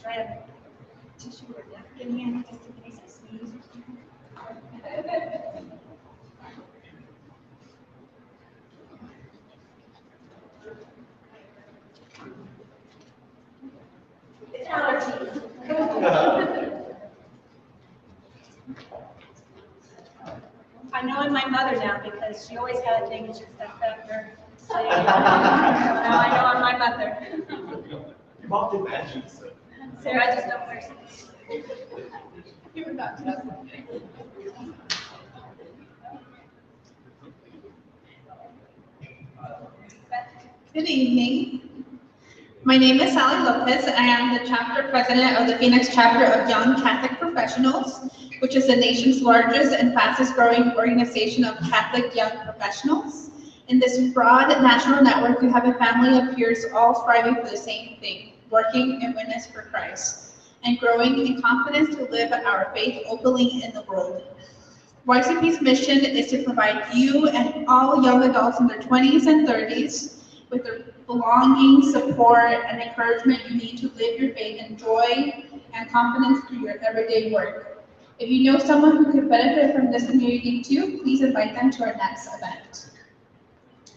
I have tissue or napkin handy just in case I sneeze or something. It's allergies. I know I'm my mother now because she always had things just like that for saying. Now I know I'm my mother. Your mom did magic, so. Sarah, I just don't wear sneakers. You were not just. Good evening. My name is Sally Lopez. I am the chapter president of the Phoenix chapter of Young Catholic Professionals, which is the nation's largest and fastest growing organization of Catholic young professionals. In this broad national network, we have a family of peers all striving for the same thing, working in witness for Christ, and growing in confidence to live our faith openly in the world. YCP's mission is to provide you and all young adults in their 20s and 30s with the belonging, support, and encouragement you need to live your faith in joy and confidence through your everyday work. If you know someone who could benefit from this community too, please invite them to our next event.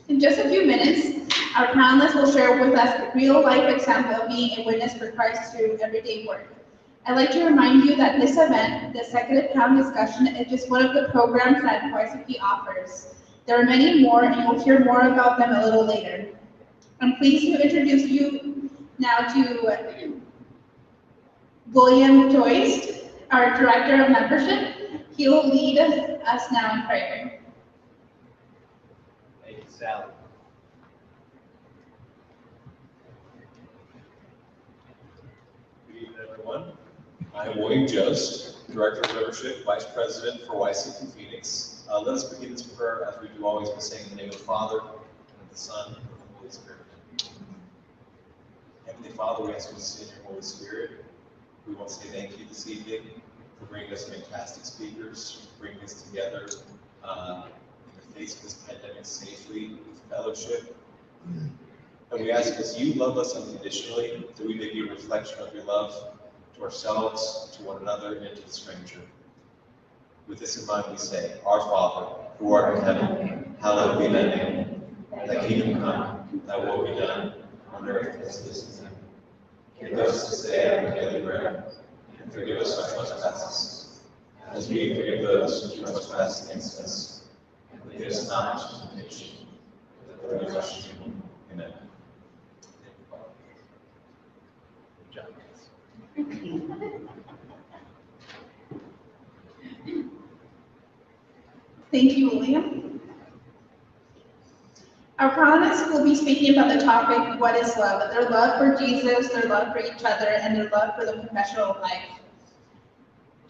In just a few minutes, our panelists will share with us a real-life example of being a witness for Christ through everyday work. I'd like to remind you that this event, the Executive Panel Discussion, is just one of the programs that YCP offers. There are many more, and you'll hear more about them a little later. I'm pleased to introduce you now to William Joyce, our Director of Membership. He will lead us now in prayer. Thank you, Sally. Good evening, everyone. I'm William Jost, Director of Membership, Vice President for YCP Phoenix. Let us begin this prayer as we do always by saying in the name of the Father, and of the Son, and of the Holy Spirit. Heavenly Father, we ask you to send your Holy Spirit. We want to say thank you this evening for bringing us fantastic speakers, bringing us together in the face of this pandemic safely with fellowship. And we ask as you love us unconditionally, that we may be a reflection of your love to ourselves, to one another, and to the stranger. With this in mind, we say, Our Father, who art in heaven, hallowed be thy name. Thy kingdom come, thy will be done, on earth as it is in heaven. Give us this day our daily bread, and forgive us our trespasses, as we forgive those who trespass against us. And lead us not into temptation, but deliver us from evil. Amen. Thank you, William. Our panelists will be speaking about the topic, what is love? Their love for Jesus, their love for each other, and their love for the professional life.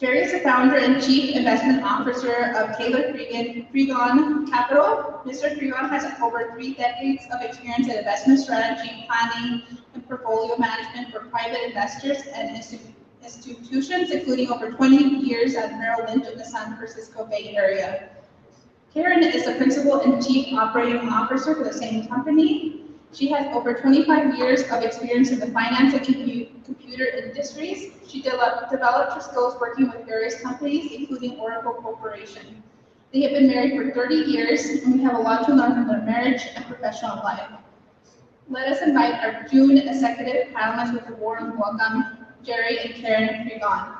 Gerry is the founder and chief investment officer of Taylor Frigon Capital. Mr. Frigon has over 3 decades of experience in investment strategy, planning, and portfolio management for private investors and institutions, including over 20 years at Merrill Lynch in the San Francisco Bay Area. Karen is the principal and chief operating officer for the same company. She has over 25 years of experience in the finance and computer industries. She developed her skills working with various companies, including Oracle Corporation. They have been married for 30 years, and we have a lot to learn from their marriage and professional life. Let us invite our June executive panelists with a warm welcome, Gerry and Karen Frigon.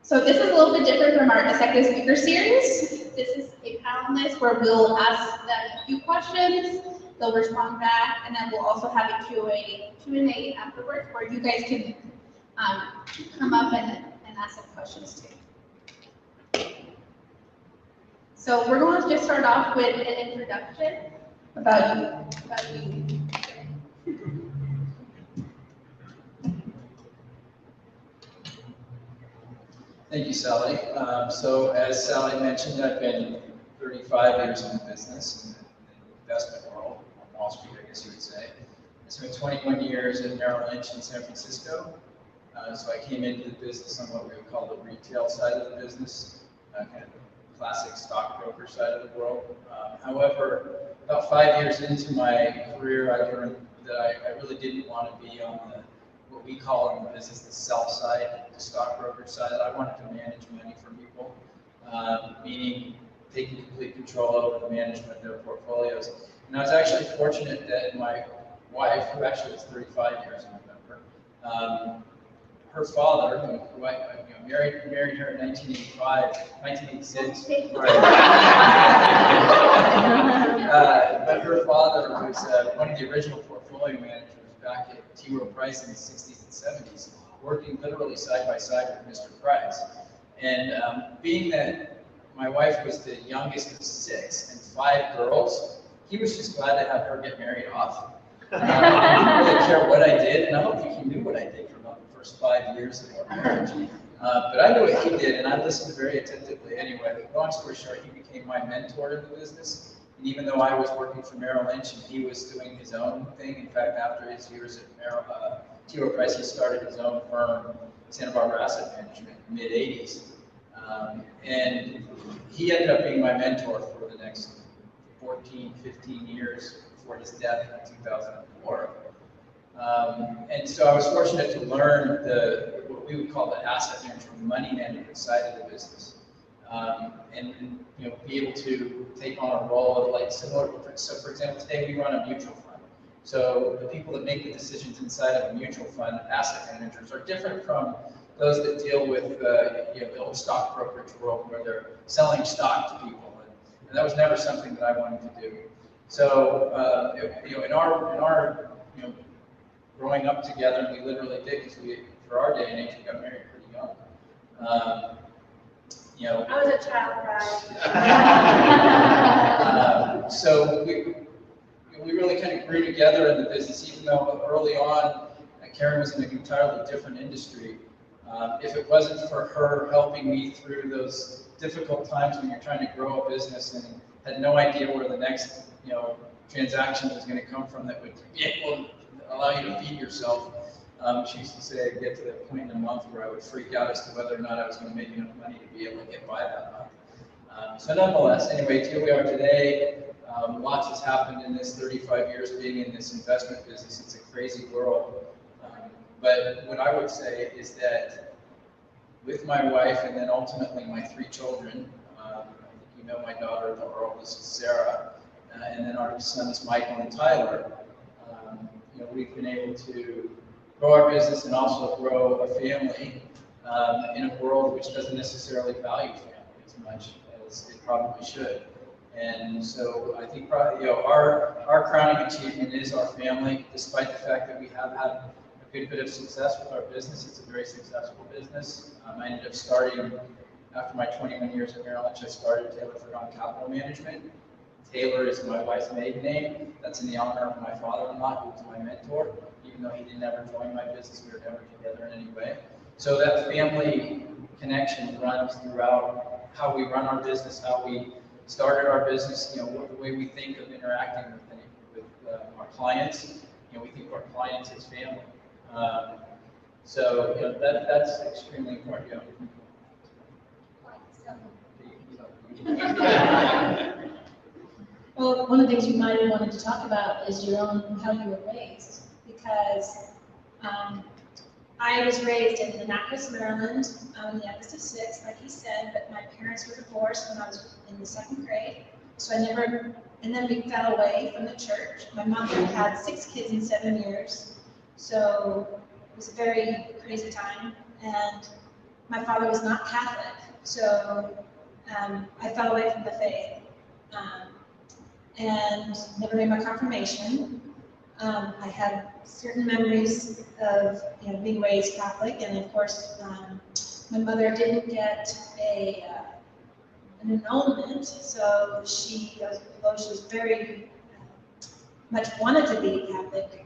So this is a little bit different from our executive speaker series. This is a panelist where we'll ask them a few questions, they'll respond back, and then we'll also have a Q&A afterwards where you guys can come up and ask some questions too. So we're going to just start off with an introduction about you. Thank you, Sally. So as Sally mentioned, I've been 35 years in the business, in the investment world, on Wall Street, I guess you would say. I spent 21 years at Merrill Lynch in San Francisco. So I came into the business on what we would call the retail side of the business, kind of classic stockbroker side of the world. However, about 5 years into my career, I learned that I really didn't want to be on what we call in the business the sell side, the stockbroker side. I wanted to manage money for people, meaning taking complete control over the management of their portfolios. And I was actually fortunate that my wife, who actually was 35 years in November, her father, who I married her in 1986. But her father was one of the original portfolio managers back at T. Rowe Price in the 60s and 70s, working literally side by side with Mr. Price. And being that my wife was the youngest of 6 and 5 girls, he was just glad to have her get married off. He didn't really care what I did, and I don't think he knew what I did for about the first 5 years of our marriage. But I knew what he did, and I listened very attentively. Anyway, long story short, he became my mentor in the business. And even though I was working for Merrill Lynch and he was doing his own thing, in fact, after his years at T. Rowe Price, he started his own firm, Santa Barbara Asset Management, in the mid-'80s. And he ended up being my mentor for the next 14, 15 years before his death in 2004. And so I was fortunate to learn what we would call the asset management, money management side of the business. And be able to take on a role of like similar. So for example, today we run a mutual fund. So the people that make the decisions inside of a mutual fund, asset managers, are different from those that deal with the old stock brokerage world where they're selling stock to people. And that was never something that I wanted to do. So in our growing up together, and we literally did, because for our day and age, we got married pretty young. I was a child bride. So we really kind of grew together in the business, even though early on, Karen was in an entirely different industry. If it wasn't for her helping me through those difficult times when you're trying to grow a business and had no idea where the next transaction was going to come from that would be able to allow you to feed yourself. She used to say I'd get to that point in a month where I would freak out as to whether or not I was going to make enough money to be able to get by that month. So nonetheless, anyway, here we are today. Lots has happened in this 35 years being in this investment business. It's a crazy world. But what I would say is that with my wife and then ultimately my 3 children, I think my daughter, our oldest is Sarah, and then our sons Michael and Tyler, we've been able to grow our business and also grow a family in a world which doesn't necessarily value family as much as it probably should. And so I think probably, our crowning achievement is our family, despite the fact that we have had a good bit of success with our business. It's a very successful business. I ended up starting, after my 21 years at Merrill Lynch, I started Taylor Frigon Capital Management. Taylor is my wife's maiden name. That's in the honor of my father-in-law, who was my mentor. Even though he didn't ever join my business, we were never together in any way. So that family connection runs throughout how we run our business, how we started our business, the way we think of interacting with our clients. We think of our clients as family. So that's extremely important. Well, one of the things you might have wanted to talk about is how you were raised, because I was raised in Annapolis, Maryland. I'm the youngest of 6, like he said, but my parents were divorced when I was in the 2nd grade. So and then we fell away from the church. My mom had 6 kids in 7 years. So it was a very crazy time. And my father was not Catholic. So I fell away from the faith. And never made my confirmation. I had certain memories of being raised Catholic, and of course, my mother didn't get an annulment, so although she was very much wanted to be Catholic,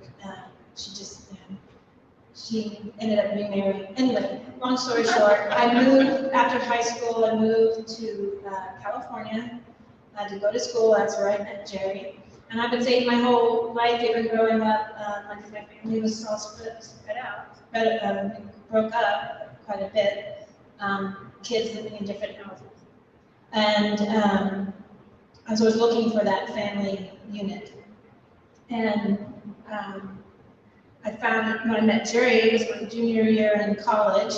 she ended up remarrying. Anyway, long story short, I moved after high school. I moved to California to go to school. That's where I met Gerry. And I've been saying my whole life, even growing up, my family was all broke up quite a bit. Kids living in different houses. And I was looking for that family unit. And I found it when I met Gerry. It was my junior year in college.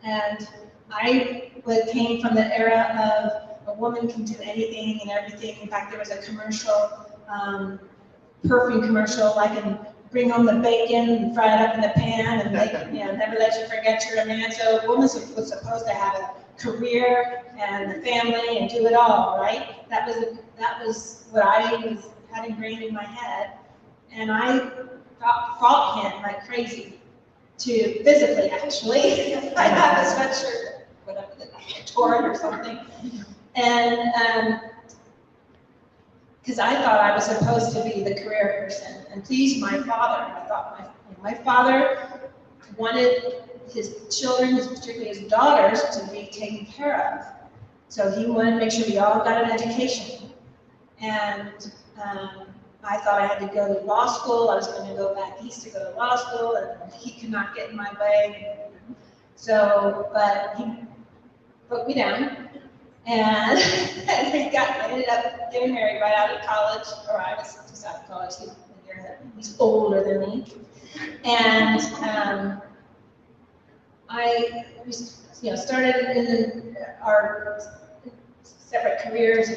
And I came from the era of a woman can do anything and everything. In fact, there was a commercial, perfume commercial, I can bring home the bacon and fry it up in the pan and make, never let you forget you're a man. So a woman was supposed to have a career and a family and do it all, right? That was what I had ingrained in my head. And I fought him like crazy to physically, actually. I have a sweatshirt, whatever, I tore it or something. And because I thought I was supposed to be the career person and please my father. I thought my father wanted his children, particularly his daughters, to be taken care of. So he wanted to make sure we all got an education. And I thought I had to go to law school. I was going to go back east to go to law school, and he could not get in my way. So, but he put me down, and I ended up getting married right out of college, or I was just out of college. He's older than me, and I started in our separate careers,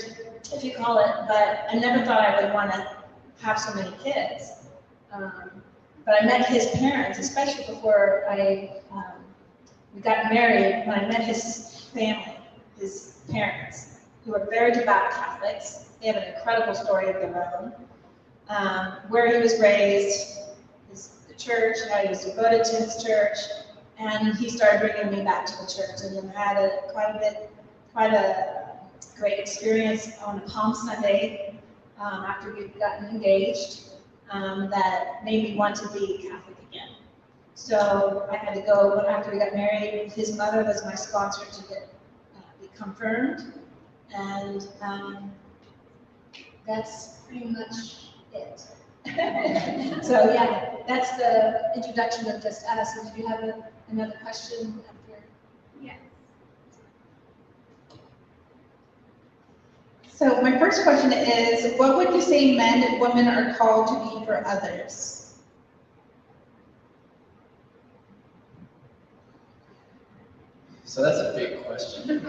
if you call it, but I never thought I would want to have so many kids. But I met his parents, especially before we got married. When I met his family, his parents, who are very devout Catholics. They have an incredible story of their own. Where he was raised, the church, how he was devoted to his church, and he started bringing me back to the church, and then had quite a great experience on a Palm Sunday after we'd gotten engaged that made me want to be Catholic again. So I had to go after we got married. His mother was my sponsor to be confirmed, and that's pretty much it. So yeah, that's the introduction of just us. And do you have another question up here? Yeah. So my first question is, what would you say men and women are called to be for others? So that's a big question.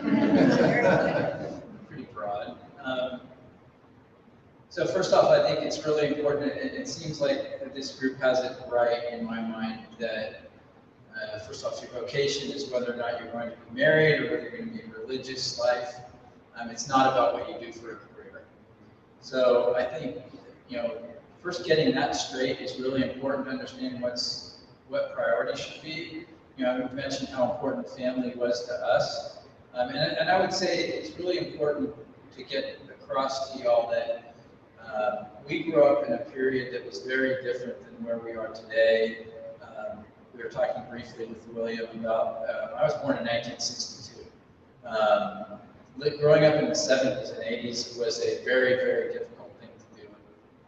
Pretty broad. So first off, I think it's really important. It seems like this group has it right in my mind that first off, your vocation is whether or not you're going to be married or whether you're going to be in religious life. It's not about what you do for a career. So I think, first getting that straight is really important to understand what priorities should be. I mentioned how important family was to us. And I would say it's really important to get across to y'all that we grew up in a period that was very different than where we are today. We were talking briefly with William about, I was born in 1962. Growing up in the 70s and 80s was a very, very difficult thing to do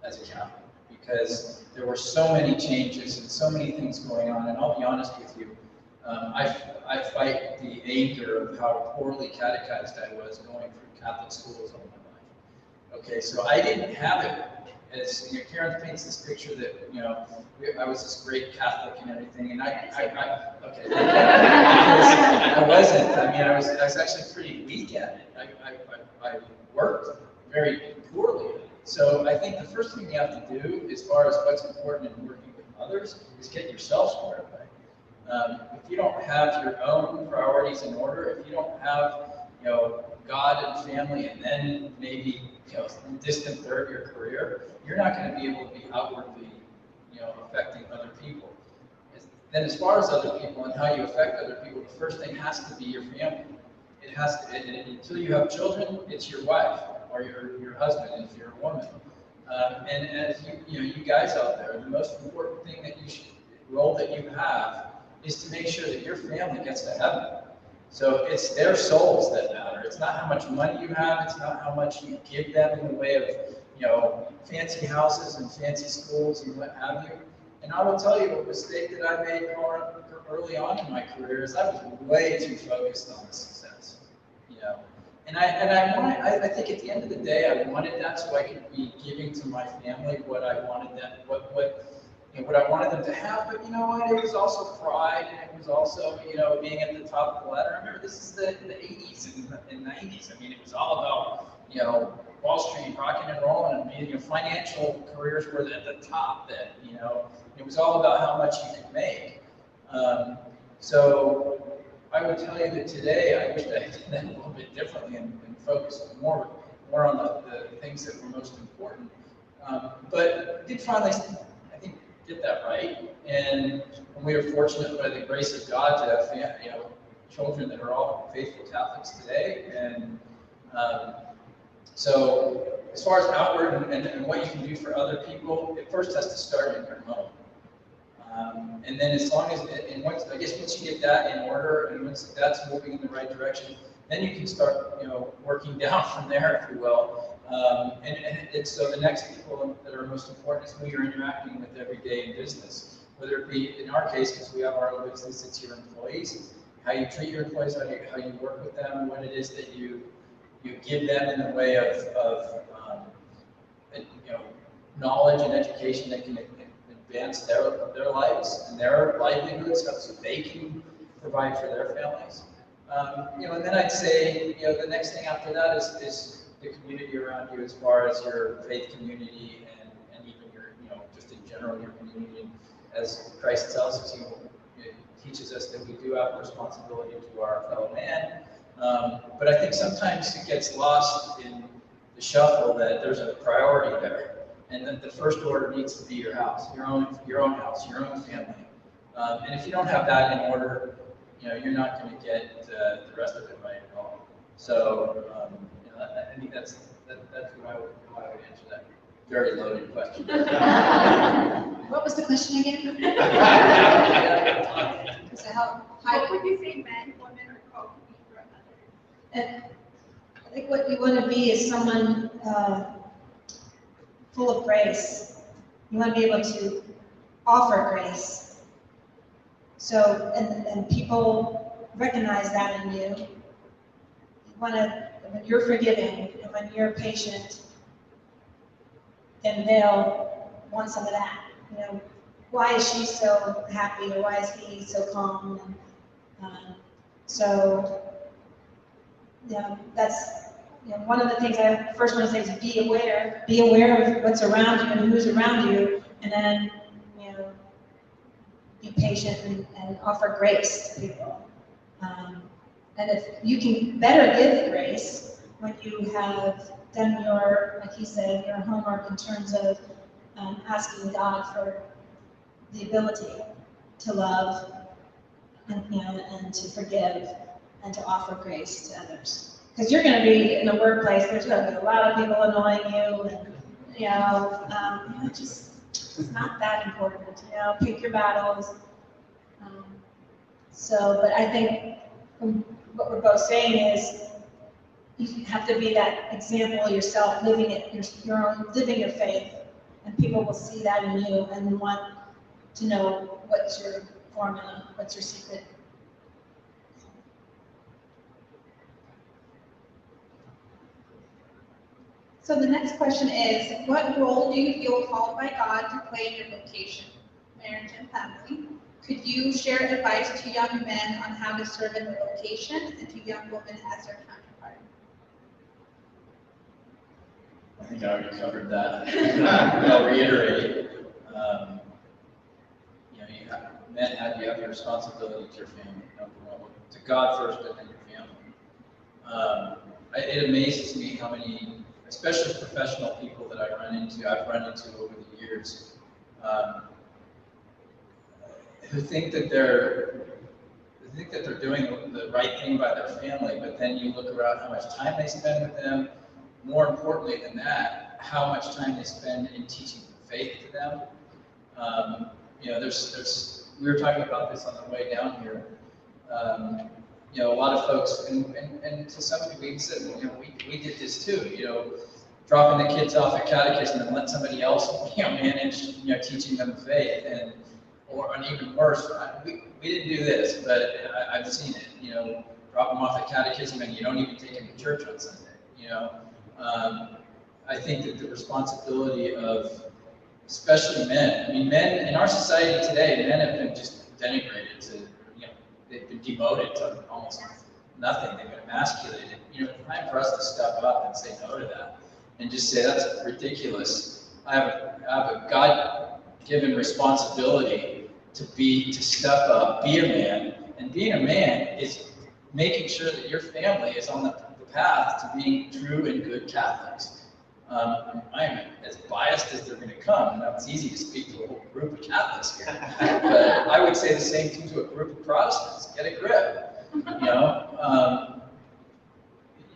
as a Catholic because there were so many changes and so many things going on. And I'll be honest with you, I fight the anger of how poorly catechized I was going through Catholic schools all my life. Okay, so I didn't have it as Karen paints this picture that I was this great Catholic and everything, and I wasn't. I mean, I was actually pretty weak at it. I worked very poorly at it. So I think the first thing you have to do, as far as what's important in working with others, is get yourself squared away. If you don't have your own priorities in order, if you don't have God and family, and then maybe distant third your career, you're not going to be able to be outwardly affecting other people. Then as far as other people and how you affect other people, the first thing has to be your family. It has to, and until you have children, it's your wife or your husband if you're a woman. And as you guys out there, the most important thing role that you have is to make sure that your family gets to heaven. So it's their souls that matter. It's not how much money you have. It's not how much you give them in the way of, fancy houses and fancy schools and what have you. And I will tell you a mistake that I made early on in my career is I was way too focused on the success, I think at the end of the day, I wanted that so I could be giving to my family what I wanted them, what I wanted them to have. But you know what? It was also pride, and it was also, being at the top of the ladder. I remember this is the 80s and 90s. I mean, it was all about, Wall Street rocking and rolling, and financial careers were at the top then. It was all about how much you could make. So I would tell you that today I wish I had done that a little bit differently and focused more on the things that were most important. But did finally, I think, get that right. And we were fortunate by the grace of God to have children that are all faithful Catholics today. And so as far as outward and what you can do for other people, it first has to start in your home. And then as long as, once you get that in order, and once that's moving in the right direction, then you can start, working down from there, if you will. And so the next people that are most important is who you're interacting with every day in business. Whether it be, in our case, because we have our own business, it's your employees, how you treat your employees, how you work with them, what it is that you give them in the way of knowledge and education that can advance their lives and their livelihoods so they can provide for their families. And then I'd say, the next thing after that is the community around you, as far as your faith community and even your, just in general, your community. As Christ tells us, it teaches us that we do have a responsibility to our fellow man. But I think sometimes it gets lost in the shuffle that there's a priority there. And that the first order needs to be your house, your own house, your own family. And if you don't have that in order, you're not going to get the rest of it right at all. So I think that's how I would answer that very loaded question. What was the question again? So how would you say men, women are called to be for others? And I think what you want to be is someone full of grace. You want to be able to offer grace. So, and people recognize that in you. You want to, when you're forgiving and when you're patient, then they'll want some of that. Why is she so happy, or why is he so calm? And that's one of the things I first want to say is be aware of what's around you and who's around you, and then be patient and offer grace to people. And if you can better give grace when you have done your, like he said, your homework in terms of asking God for the ability to love and to forgive and to offer grace to others. Because you're going to be in a workplace, there's going to be a lot of people annoying you, and it's not that important. Pick your battles. But I think what we're both saying is you have to be that example yourself, living your faith, and people will see that in you and want to know what's your formula, what's your secret. So the next question is, what role do you feel called by God to play in your vocation, marriage, and family? Could you share advice to young men on how to serve in their vocation and to young women as their counterpart? I think I already covered that. I'll reiterate. You have your responsibility to your family, number one, to God first, but then your family. It amazes me how many, especially professional people that I've run into over the years, who think that they're doing the right thing by their family, but then you look around how much time they spend with them. More importantly than that, how much time they spend in teaching faith to them. We were talking about this on the way down here. A lot of folks, and to some degree, we did this too. Dropping the kids off at catechism and let somebody else, manage, teaching them faith, or even worse, we didn't do this, but I've seen it. drop them off at catechism and you don't even take them to church on Sunday, I think that the responsibility of, especially men, I mean, men in our society today, men have been just denigrated to, they've been demoted to almost nothing. They've been emasculated. It's time for us to step up and say no to that and just say that's ridiculous. I have a God-given responsibility to step up, be a man, and being a man is making sure that your family is on the path to being true and good Catholics. I'm as biased as they're going to come. Now, it's easy to speak to a whole group of Catholics here, but I would say the same thing to a group of Protestants. Get a grip.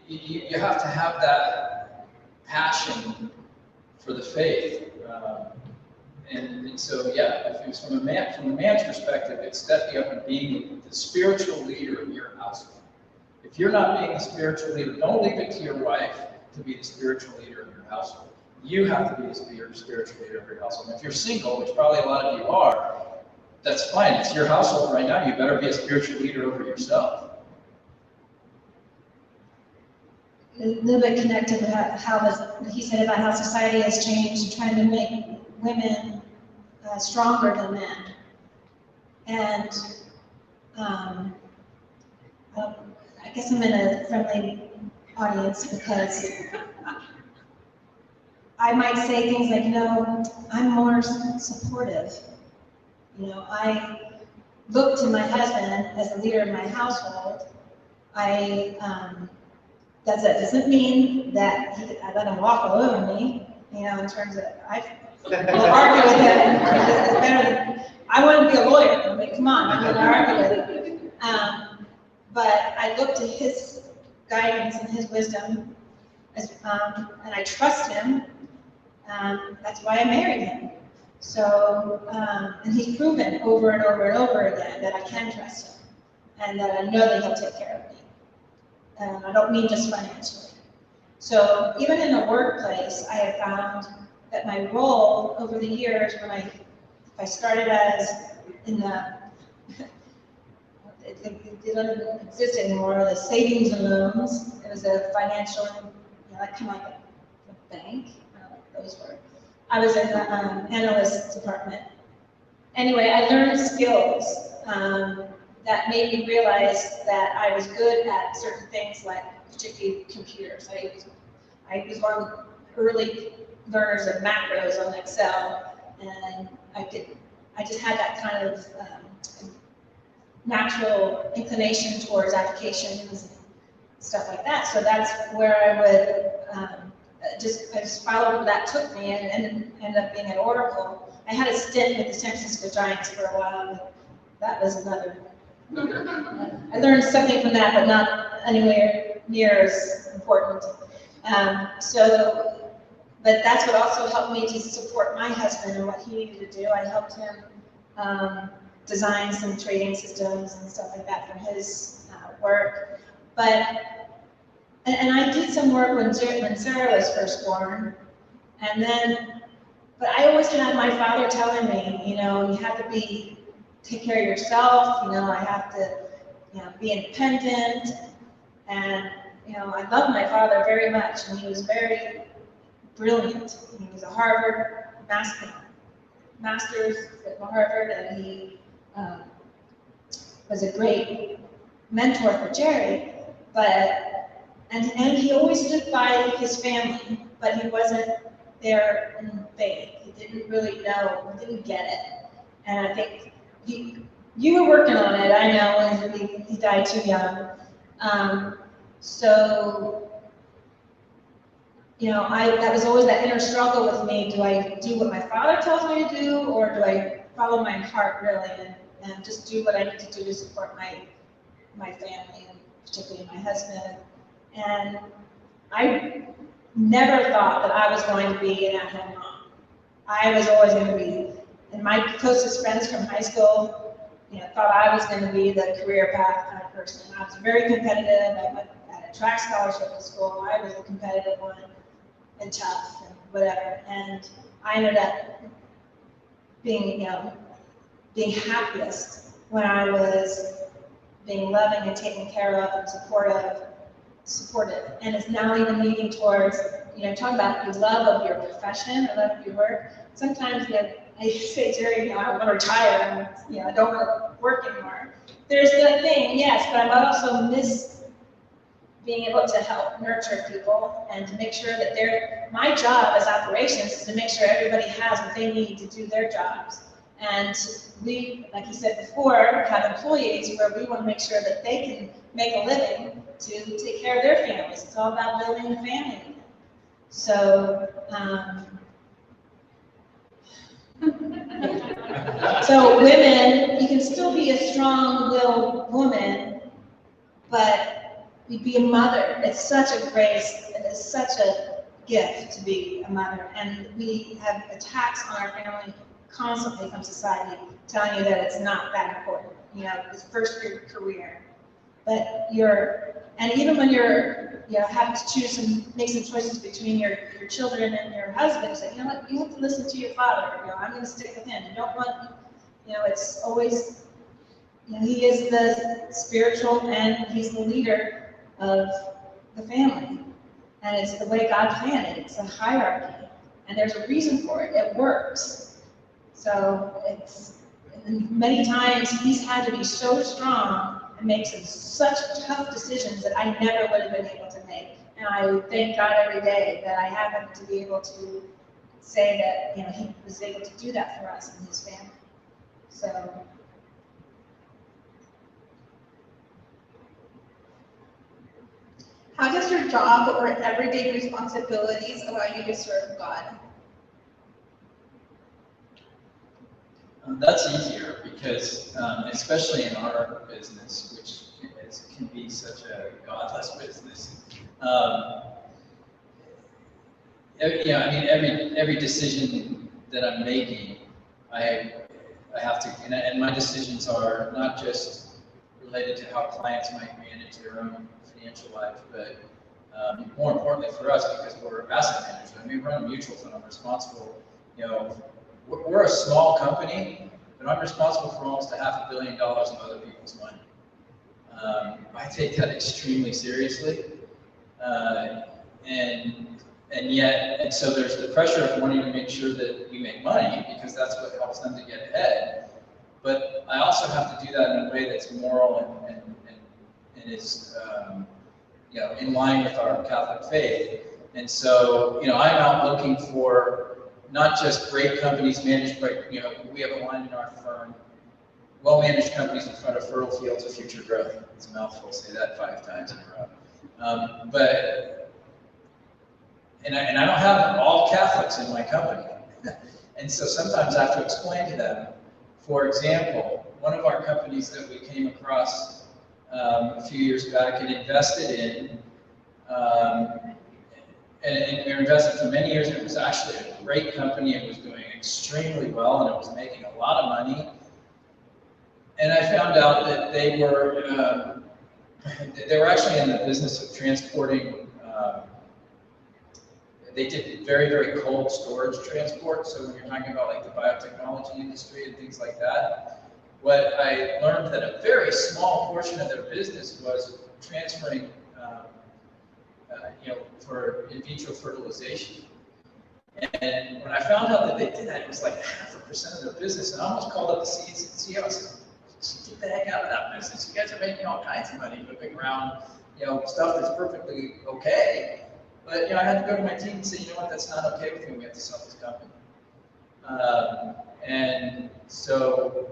You have to have that passion for the faith. And so, yeah, if it was from a man's perspective, it's stepping up and being the spiritual leader of your household. If you're not being the spiritual leader, don't leave it to your wife to be the spiritual leader of your household. You have to be the spiritual leader of your household. And if you're single, which probably a lot of you are, that's fine. It's your household right now. You better be a spiritual leader over yourself. A little bit connected with how he said about how society has changed, trying to make women stronger than men. And I guess I'm in a friendly audience because I might say things like, I'm more supportive. I look to my husband as the leader of my household. That doesn't mean that I let him walk all over me, in terms of, I will argue with him. It's better than, I want to be a lawyer. I mean, come on, I'm going to argue with him. But I look to his guidance and his wisdom, and I trust him. That's why I married him. So, and he's proven over and over and over again that I can trust him, and that I know that he'll take care of me. And I don't mean just financially. So even in the workplace, I have found that my role over the years, if I started as in the, it doesn't exist anymore, the savings and loans. It was a financial, kind of like a bank. I don't know what those were. I was in the analyst department. Anyway, I learned skills that made me realize that I was good at certain things, like particularly computers. I was one of the early learners of macros on Excel, and I just had that kind of natural inclination towards applications and stuff like that. So that's where I would I just followed where that took me and ended up being at Oracle. I had a stint with the San Francisco Giants for a while, but that was another. I learned something from that, but not anywhere near as important. But that's what also helped me to support my husband and what he needed to do. I helped him design some trading systems and stuff like that for his work. But I did some work when Sarah was first born, but I always had my father telling me, you have to take care of yourself. I have to, be independent. And I love my father very much, and he was very brilliant. He was a Harvard master's at Harvard, and he was a great mentor for Gerry. And he always stood by his family, but he wasn't there in faith. He didn't really know, he didn't get it. And I think you were working on it, I know, and he died too young. That was always that inner struggle with me. Do I do what my father tells me to do, or do I follow my heart really and just do what I need to do to support my family, and particularly my husband? And I never thought that I was going to be an at-home mom. I was always going to be, and my closest friends from high school, thought I was going to be the career path kind of person. I was very competitive. I had a track scholarship at school. I was a competitive one and tough and whatever. And I ended up being happiest when I was being loving and taken care of and supportive. And it's now even leading towards, talking about your love of your profession, or love of your work. Sometimes, I say, Gerry, I don't want to retire, and, I don't want to work anymore. There's that thing, yes, but I also miss being able to help nurture people and to make sure that my job as operations is to make sure everybody has what they need to do their jobs. And we, like you said before, have employees where we want to make sure that they can make a living to take care of their families. It's all about building a family. So, so women, you can still be a strong-willed woman, but you'd be a mother. It's such a grace, and it's such a gift to be a mother. And we have attacks on our family constantly from society telling you that it's not that important. It's first your career. But and even when you're, having to choose and make some choices between your children and your husband, say, you know what, you have to listen to your father. I'm going to stick with him. You don't want, it's always, he is the spiritual and he's the leader of the family. And it's the way God planned it. It's a hierarchy. And there's a reason for it. It works. So many times he's had to be so strong and make such tough decisions that I never would have been able to make. And I thank God every day that I have him to be able to say that, he was able to do that for us and his family. So. How does your job or everyday responsibilities allow you to serve God? That's easier because, especially in our business, which can be such a godless business, every decision that I'm making, I have to, and my decisions are not just related to how clients might manage their own financial life, but more importantly for us, because we're asset managers. We run a mutual fund. I'm responsible, we're a small company, but I'm responsible for almost $500 million of other people's money. I take that extremely seriously, and so there's the pressure of wanting to make sure that we make money because that's what helps them to get ahead. But I also have to do that in a way that's moral and is in line with our Catholic faith. And so I'm out looking for not just great companies managed by, we have a line in our firm, well-managed companies in front of fertile fields of future growth. It's a mouthful, say that 5 times in a row. And I don't have all Catholics in my company. And so sometimes I have to explain to them, for example, one of our companies that we came across a few years back and invested in, and we were invested for many years, and it was actually a great company. It was doing extremely well, and it was making a lot of money. And I found out that they were actually in the business of transporting. They did very, very cold storage transport. So when you're talking about like the biotechnology industry and things like that, what I learned that a very small portion of their business was transferring, for in vitro fertilization. And when I found out that they did that, it was like 0.5% of their business. And I almost called up the CEO and said, "Get the heck out of that business. You guys are making all kinds of money moving around, stuff that's perfectly okay." But I had to go to my team and say, "You know what? That's not okay with me. We have to sell this company." And so,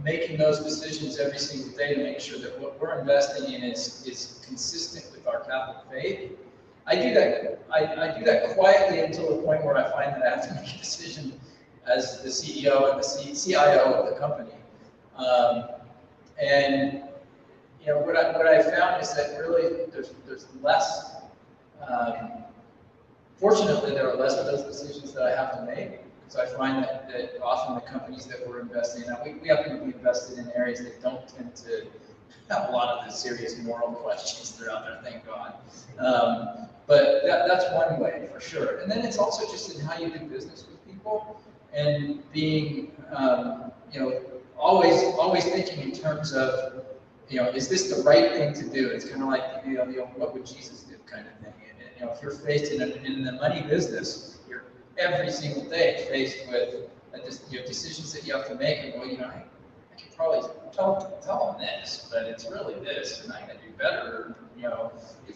making those decisions every single day to make sure that what we're investing in is consistent with our Catholic faith. I do that quietly until the point where I find that I have to make a decision as the CEO and the CIO of the company. What I found is that really there's less. Fortunately, there are less of those decisions that I have to make. So I find that often the companies that we're investing in, we happen to be invested in areas that don't tend to have a lot of the serious moral questions that are out there, thank God. But that's one way for sure. And then it's also just in how you do business with people and being, always thinking in terms of is this the right thing to do? It's kind of like, what would Jesus do kind of thing. And if you're faced in the money business, you're every single day faced with decisions that you have to make. And I could probably tell them this, but it's really this, and I can do better.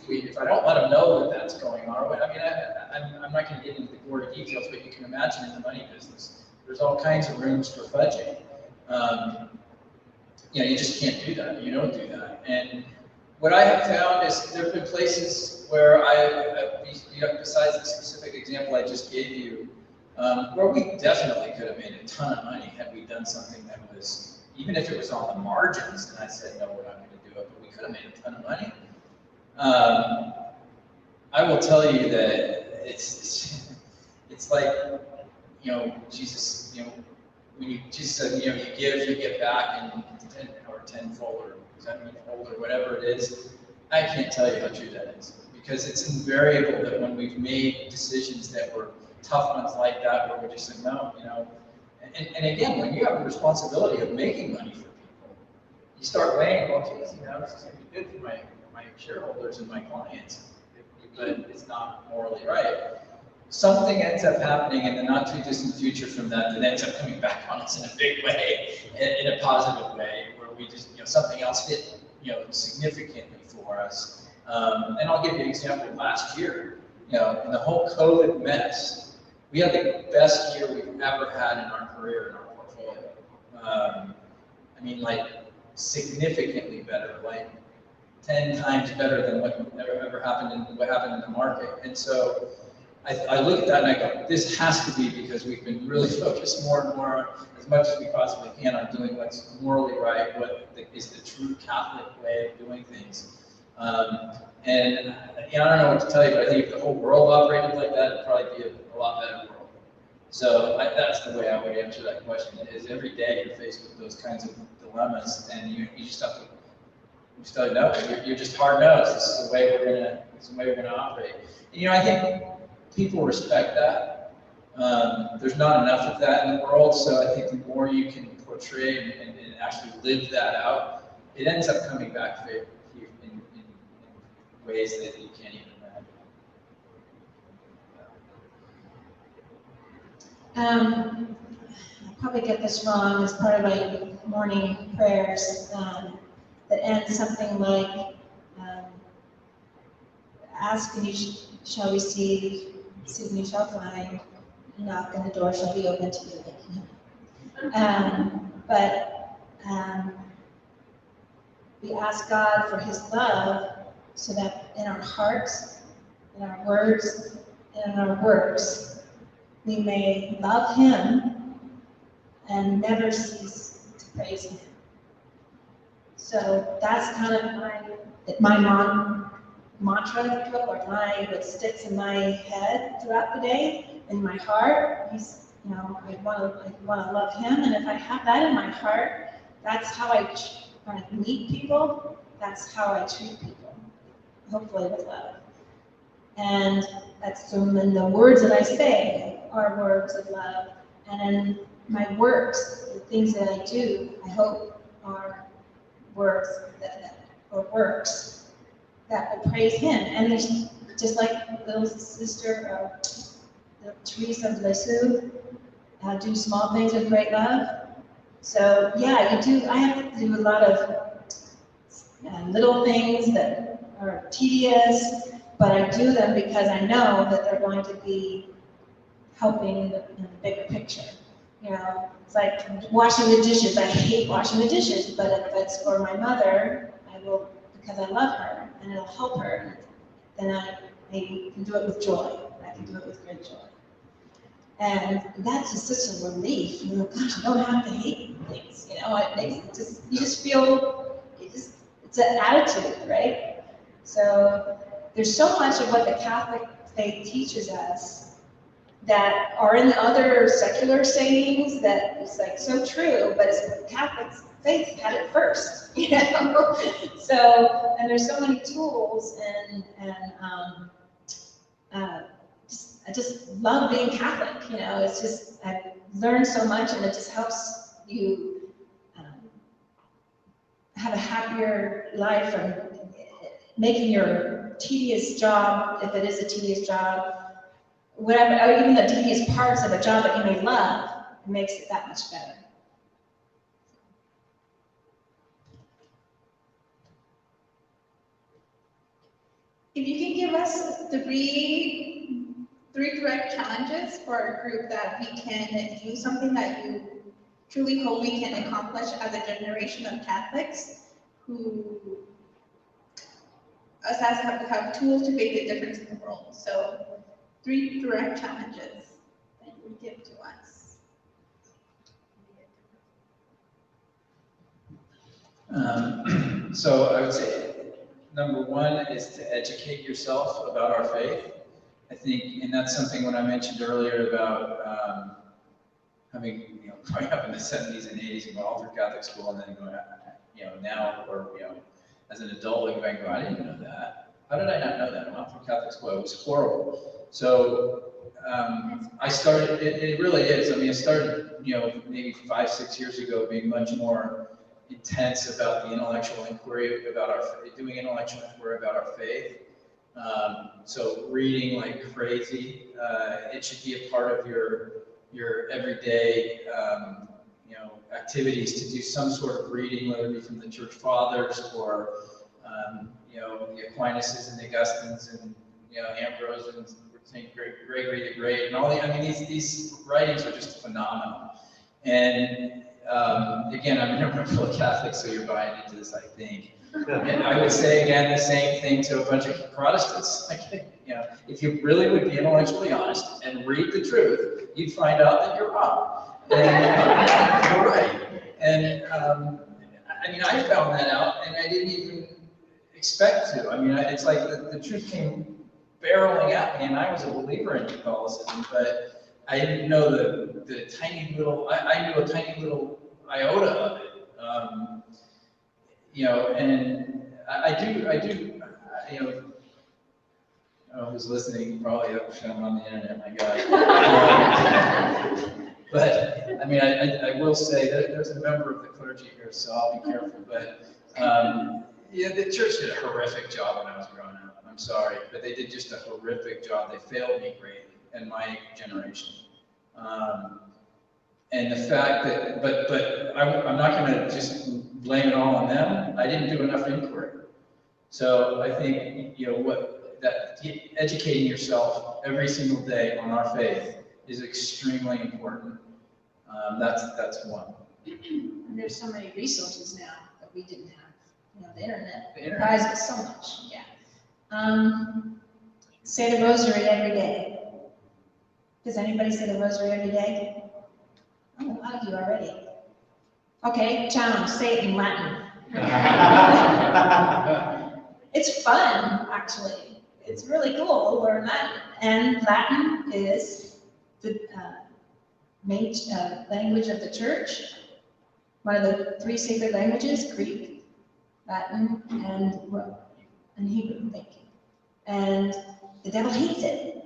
If I don't let them know that that's going on. I'm not going to get into the gory details, but you can imagine in the money business, there's all kinds of rooms for fudging. You just can't do that. You don't do that. And what I have found is there have been places where besides the specific example I just gave you, where we definitely could have made a ton of money had we done something that was, even if it was on the margins, and I said, no, we're not going to do it, but we could have made a ton of money. I will tell you that it's like, Jesus, when Jesus said, you give, you get back, and tenfold, or 7-fold, or whatever it is. I can't tell you how true that is, because it's invariable that when we've made decisions that were tough ones like that, where we just said no, and again, when you have the responsibility of making money for people, you start weighing, well, geez, this is going to be good for my shareholders and my clients, but it's not morally right. Something ends up happening in the not too distant future from that ends up coming back on us in a big way, in a positive way, where we just, something else hit, significantly for us. And I'll give you an example. Last year, in the whole COVID mess, we had the best year we've ever had in our career in our portfolio. Significantly better, 10 times better than what ever happened in the market. And so I look at that and I go, this has to be because we've been really focused more and more, as much as we possibly can, on doing what's morally right, what is the true Catholic way of doing things. And I don't know what to tell you, but I think if the whole world operated like that, it'd probably be a lot better world. So that's the way I would answer that question. Is every day you're faced with those kinds of dilemmas, and you just have to know, you're just hard nosed. This is the way we're gonna operate. And, I think people respect that. There's not enough of that in the world, so I think the more you can portray and actually live that out, it ends up coming back to you in ways that you can't even imagine. I'll probably get this wrong as part of my morning prayers, that ends something like, ask and you shall receive, seek and you shall find, knock and the door shall be open to you. We ask God for his love so that in our hearts, in our words, and in our works, we may love him and never cease to praise him. So that's kind of my mantra, or what sticks in my head throughout the day, in my heart. I want to love him, and if I have that in my heart, that's how when I meet people, that's how I treat people, hopefully with love. And that's when the words that I say are words of love, and in my works, the things that I do, I hope are words works that will praise him. And there's just like little sister Teresa of Lisieux, do small things with great love. So yeah, I have to do a lot of little things that are tedious, but I do them because I know that they're going to be helping in the bigger picture. It's like washing the dishes. I hate washing the dishes, but if it's for my mother, I will, because I love her and it'll help her, then I can do it with joy. I can do it with great joy. And that's just such a relief. Gosh, you don't have to hate things. It makes you just feel, it's an attitude, right? So there's so much of what the Catholic faith teaches us that are in other secular sayings that is so true, but it's Catholic faith had it first, So, and there's so many tools, and I just love being Catholic. It's just I've learned so much, and it just helps you have a happier life and making your tedious job, if it is a tedious job, whatever, or even the tedious parts of a job that you may love, it makes it that much better. If you can give us three direct challenges for our group that we can do, something that you truly hope we can accomplish as a generation of Catholics who us as have tools to make a difference in the world. So 3 direct challenges that you would give to us. So I would say, number 1 is to educate yourself about our faith. I think, and that's something when I mentioned earlier about having, growing up in the 70s and 80s and going all through Catholic school and then going, now, or, as an adult looking back, I didn't even know that. How did I not know that? I went through Catholic school. It was horrible. So I started, it really is. I mean, I started, maybe 5-6 years ago being much more intense about the intellectual inquiry about doing intellectual inquiry about our faith. So reading like crazy, it should be a part of your everyday, activities to do some sort of reading, whether it be from the church fathers or, the Aquinas and the Augustines and, Ambrose and St. Gregory the Great and all these writings are just phenomenal. And again, I'm a real Catholic, so you're buying into this, I think. And I would say again the same thing to a bunch of Protestants. If you really would be intellectually honest and read the truth, you'd find out that you're wrong. And you're right. And I found that out, and I didn't even expect to. It's like the truth came barreling at me, and I was a believer in Catholicism, but I didn't know the tiny little. I knew a tiny little iota of it. And I do. Who's listening? Probably I'm on the internet. My God. But I will say that there's a member of the clergy here, so I'll be careful. But the church did a horrific job when I was growing up. I'm sorry, but they did just a horrific job. They failed me greatly in my generation. And the fact that, but I'm not going to just blame it all on them. I didn't do enough inquiry. So I think educating yourself every single day on our faith is extremely important. That's one. And there's so many resources now that we didn't have. The internet provides us so much. Yeah. Say the rosary every day. Does anybody say the rosary every day? Oh, a lot of you already. Okay, challenge, say it in Latin. It's fun, actually. It's really cool to learn Latin. And Latin is the main language of the church. One of the 3 sacred languages, Greek, Latin, and Hebrew, thank you. And the devil hates it.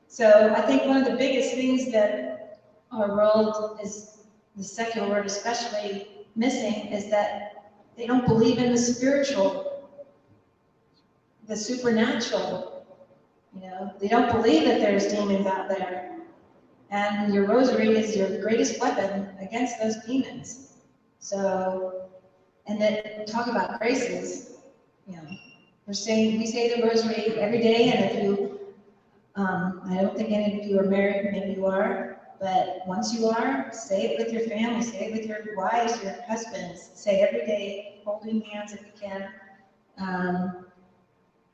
So I think one of the biggest things that our world is, the secular world especially, missing is that they don't believe in the spiritual, the supernatural. They don't believe that there's demons out there. And your rosary is your greatest weapon against those demons. So, and then talk about graces, we say the rosary every day, and if you, I don't think any of you are married, maybe you are, but once you are, say it with your family, say it with your wives, your husbands, say every day, holding hands if you can.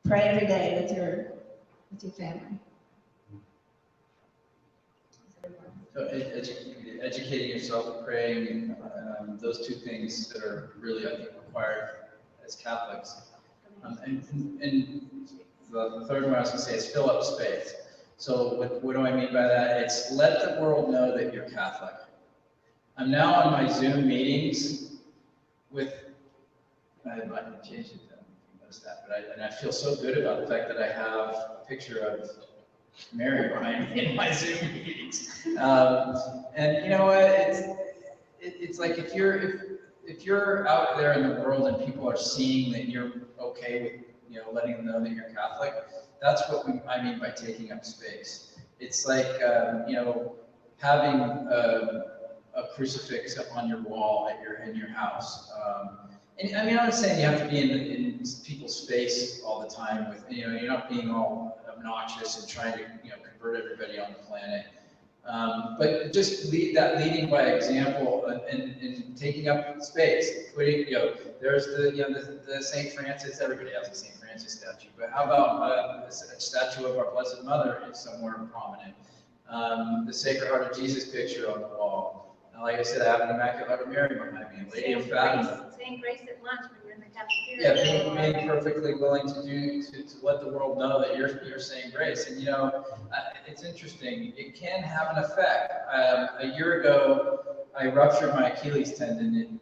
Pray every day with your family. So educating yourself, praying, those 2 things that are really, I think, required as Catholics. And the third one I was going to say is fill up space. So what do I mean by that? It's let the world know that you're Catholic. I'm now on my Zoom meetings with, I might change it, notice that, but I feel so good about the fact that I have a picture of Mary behind me in my Zoom meetings. And you know what? It's like if if you're out there in the world and people are seeing that you're okay with, letting them know that you're Catholic, that's what I mean by taking up space. It's like, having a crucifix up on your wall in your house. And I mean, I'm not saying you have to be in people's space all the time with, you're not being all obnoxious and trying to, convert everybody on the planet. But just leading by example and taking up space, putting, there's the St. Francis, everybody has a St. Francis statue, but how about a statue of our Blessed Mother is somewhere prominent? The Sacred Heart of Jesus picture on the wall. Like I said, I have an Immaculate Heart of Mary behind me, Lady of Fatima. Saying grace at lunch when you're in the cafeteria. Yeah, being perfectly willing to let the world know that you're saying grace. And it's interesting. It can have an effect. A year ago, I ruptured my Achilles tendon.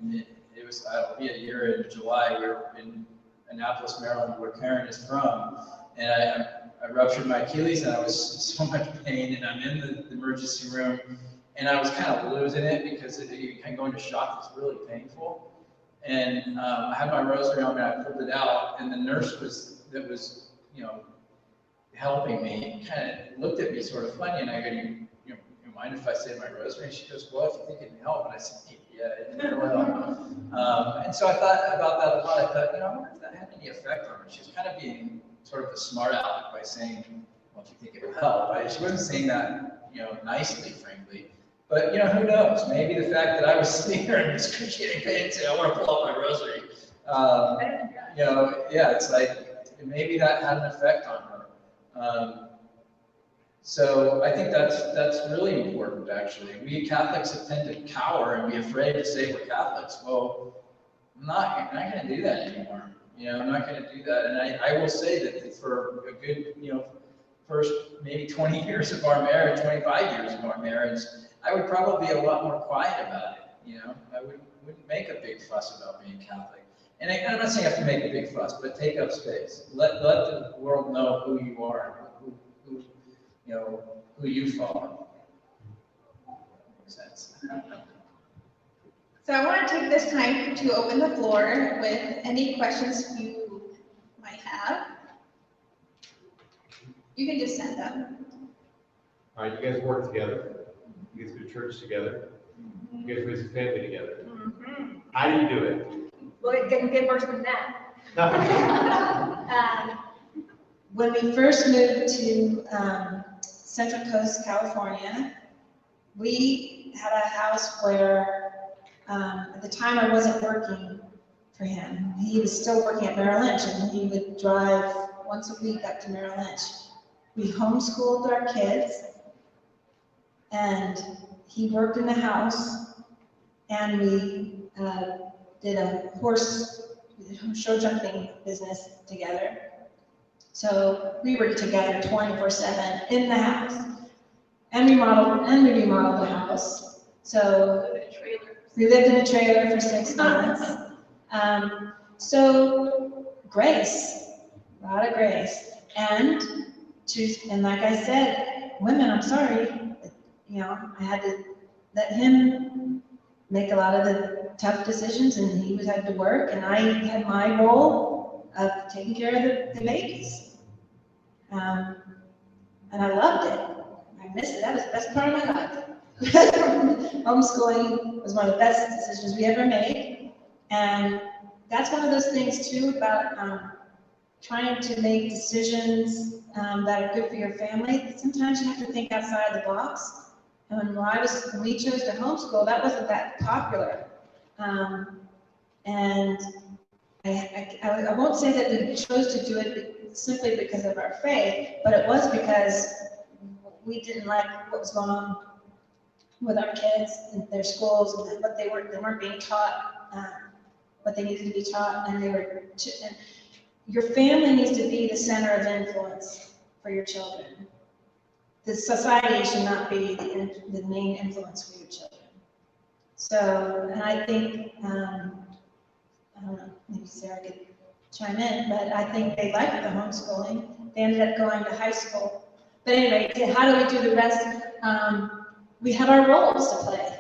It'll be a year in July. We were in Annapolis, Maryland, where Karen is from, and I ruptured my Achilles, and I was in so much pain. And I'm in the emergency room, and I was kind of losing it because you can go into shock. It's really painful. And I had my rosary on me, and I pulled it out, and the nurse that was helping me kind of looked at me sort of funny, and I go, you mind if I say my rosary? And she goes, well, if you think it can help. And I said, yeah, it will. And so I thought about that a lot. I thought, I wonder if that had any effect on her. She was kind of being sort of a smart aleck by saying, well, if you think it will help. She wasn't saying that, nicely, frankly. But, who knows? Maybe the fact that I was sitting here in excruciating pain and saying, I want to pull out my rosary. It's like, maybe that had an effect on her. So I think that's really important, actually. We Catholics tend to cower and be afraid to say we're Catholics. Well, I'm not going to do that anymore. I'm not going to do that. And I will say that for a good, first maybe 20 years of our marriage, 25 years of our marriage, I would probably be a lot more quiet about it. I wouldn't make a big fuss about being Catholic. And I'm not saying you have to make a big fuss, but take up space. Let the world know who you are, who you follow. Makes sense. So I want to take this time to open the floor with any questions you might have. You can just send them. All right, you guys work together. You guys go to church together. You guys raise a family together. Mm-hmm. How do you do it? Well, it didn't get worse than that. When we first moved to Central Coast, California, we had a house where at the time I wasn't working for him. He was still working at Merrill Lynch, and he would drive once a week up to Merrill Lynch. We homeschooled our kids, and he worked in the house, and we did a show jumping business together. So we were together 24/7 in the house, and we remodeled the house. So we lived in a trailer for 6 months. So grace, a lot of grace, and like I said, women, I'm sorry, I had to let him make a lot of the tough decisions, and he had to work, and I had my role of taking care of the babies. And I loved it. I missed it. That was the best part of my life. Homeschooling was one of the best decisions we ever made. And that's one of those things too about trying to make decisions that are good for your family. Sometimes you have to think outside the box. And when we chose to homeschool, that wasn't that popular. And I won't say that we chose to do it simply because of our faith, but it was because we didn't like what was going on with our kids and their schools, and what they weren't being taught, what they needed to be taught, and and your family needs to be the center of influence for your children. The society should not be the main influence for your children. So, and I think, I don't know, maybe Sarah could chime in, but I think they liked the homeschooling. They ended up going to high school. But anyway, how do we do the rest? We have our roles to play.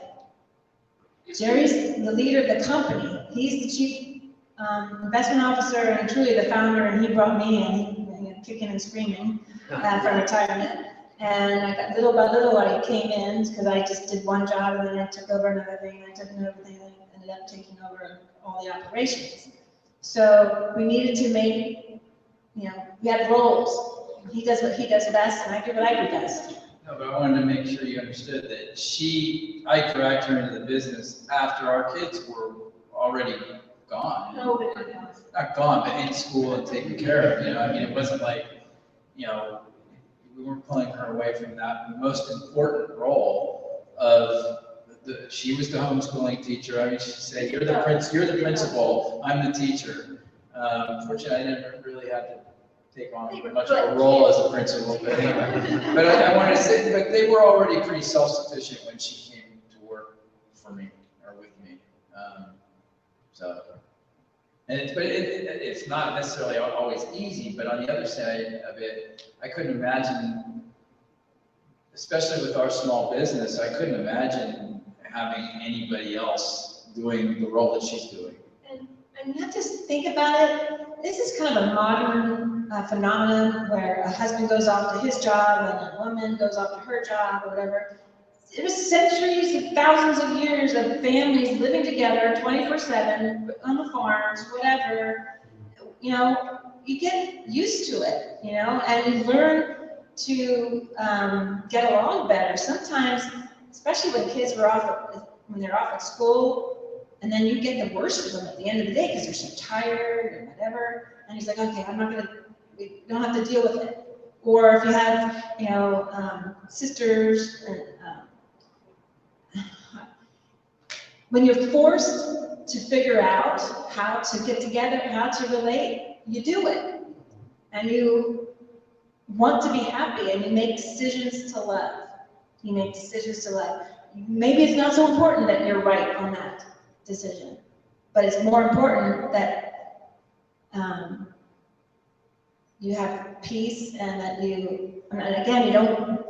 Jerry's the leader of the company. He's the chief investment officer and truly the founder, and he brought me in, kicking and screaming for retirement. And I got little by little, I came in because I just did one job and then I took over another thing, and I took another thing, and I ended up taking over all the operations. So we needed to make, we had roles. He does what he does best, and I do what I do best. No, but I wanted to make sure you understood that I dragged her into the business after our kids were already gone. No, Not gone, but in school and taken care of, I mean, it wasn't like, we weren't pulling her away from that most important role of she was the homeschooling teacher. I mean, she'd say, you're the principal, I'm the teacher. Fortunately, I never really had to take on much of a role as a principal, but anyway. But I wanted to say, but they were already pretty self-sufficient when she came to work for me, or with me. It's not necessarily always easy, but on the other side of it, I couldn't imagine, especially with our small business, I couldn't imagine having anybody else doing the role that she's doing. And you have to think about it, this is kind of a modern phenomenon where a husband goes off to his job and a woman goes off to her job or whatever. It was centuries and thousands of years of families living together 24/7 on the farms, whatever. You get used to it, and you learn to get along better. Sometimes, especially when kids were when they're off at school, and then you get the worst of them at the end of the day because they're so tired and whatever. And he's like, okay, we don't have to deal with it. Or if you have, sisters, and, when you're forced to figure out how to get together, how to relate, you do it. And you want to be happy, and you make decisions to love. You make decisions to love. Maybe it's not so important that you're right on that decision, but it's more important that you have peace, and that and again, you don't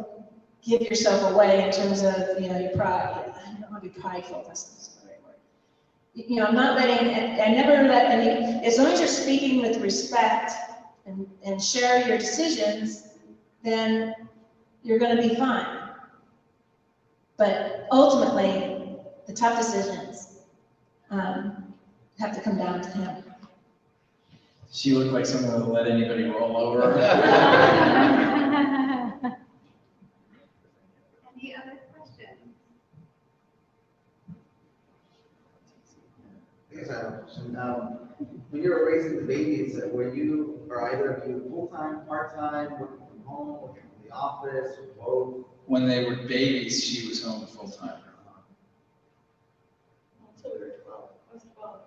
give yourself away in terms of, your pride. I don't want to be prideful, that's not the right word. I'm not I never let as long as you're speaking with respect and share your decisions, then you're going to be fine. But ultimately, the tough decisions have to come down to him. She looked like someone who would let anybody roll over. Any other questions? I guess I have a question. When you were raising the babies, were you, or either of you, full-time, part-time, working from home, working from the office, or both? When they were babies, she was home full-time. Until we were 12. I was 12.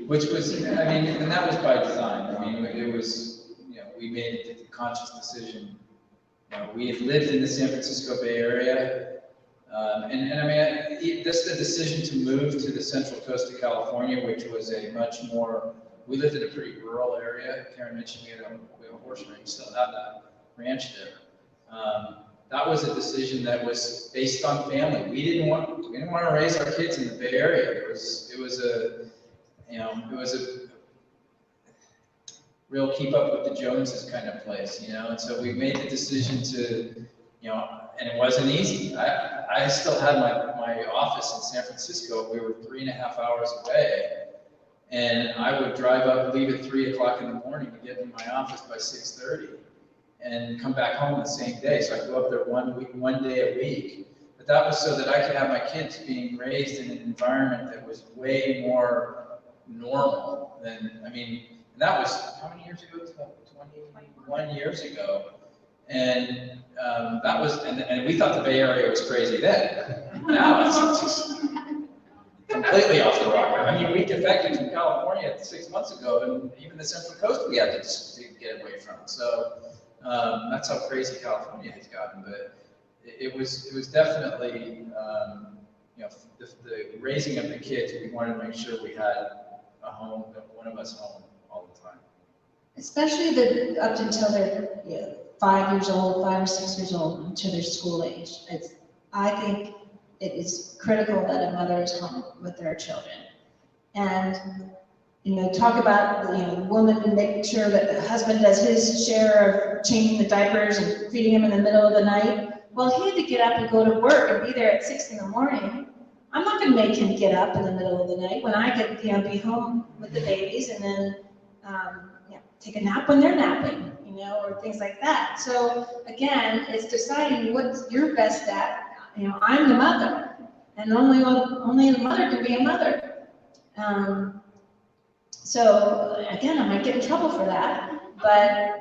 Which was, and that was by design. It was, we made a conscious decision. We had lived in the San Francisco Bay Area, just the decision to move to the central coast of California, which was a much more, we lived in a pretty rural area. Karen mentioned we have a horse ranch, still have that ranch there. That was a decision that was based on family. We didn't want to raise our kids in the Bay Area. It was a real keep up with the Joneses kind of place, and so we made the decision to, and it wasn't easy. I still had my office in San Francisco. We were 3.5 hours away, and I would drive up, leave at 3 o'clock in the morning to get in my office by 6:30 and come back home the same day. So I'd go up there one day a week. But that was so that I could have my kids being raised in an environment that was way more normal than, and that was, how many years ago? 21 years ago. And that was, and we thought the Bay Area was crazy then. Now it's just completely off the rocker. We defected from California 6 months ago, and even the Central Coast we had to get away from. So that's how crazy California has gotten. But it was definitely, the raising of the kids, we wanted to make sure we had a home, one of us home all the time. Especially up until they're 5 years old, 5 or 6 years old, until they're school age. I think it is critical that a mother is home with their children. And, talk about, the woman making sure that the husband does his share of changing the diapers and feeding him in the middle of the night. Well, he had to get up and go to work and be there at 6 in the morning. I'm not gonna make him get up in the middle of the night when I could, be home with the babies and then, take a nap when they're napping, or things like that. So again, it's deciding what you're best at. I'm the mother, and only the mother can be a mother. So again, I might get in trouble for that, but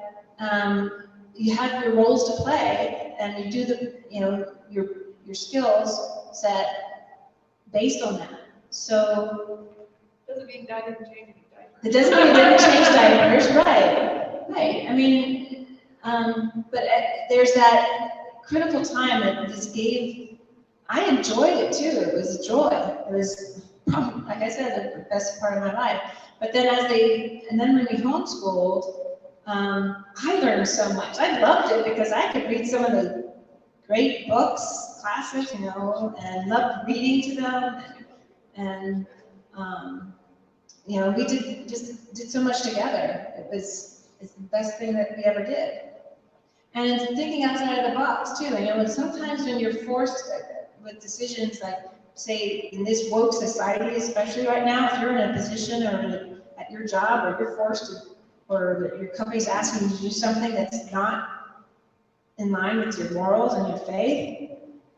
you have your roles to play, and you do your skills set based on that. So Doesn't mean Dad didn't change any diapers. it doesn't mean you didn't change diapers, right? I mean, but there's that critical time that just gave. I enjoyed it too. It was a joy. It was probably, like I said, the best part of my life. But then when we homeschooled, I learned so much. I loved it because I could read some of the great books, classics, and loved reading to them. And we did so much together. It's the best thing that we ever did. And thinking outside of the box too. Sometimes when you're forced with decisions like, say, in this woke society, especially right now, if you're in a position or at your job, or you're forced to, or your company's asking you to do something that's not in line with your morals and your faith,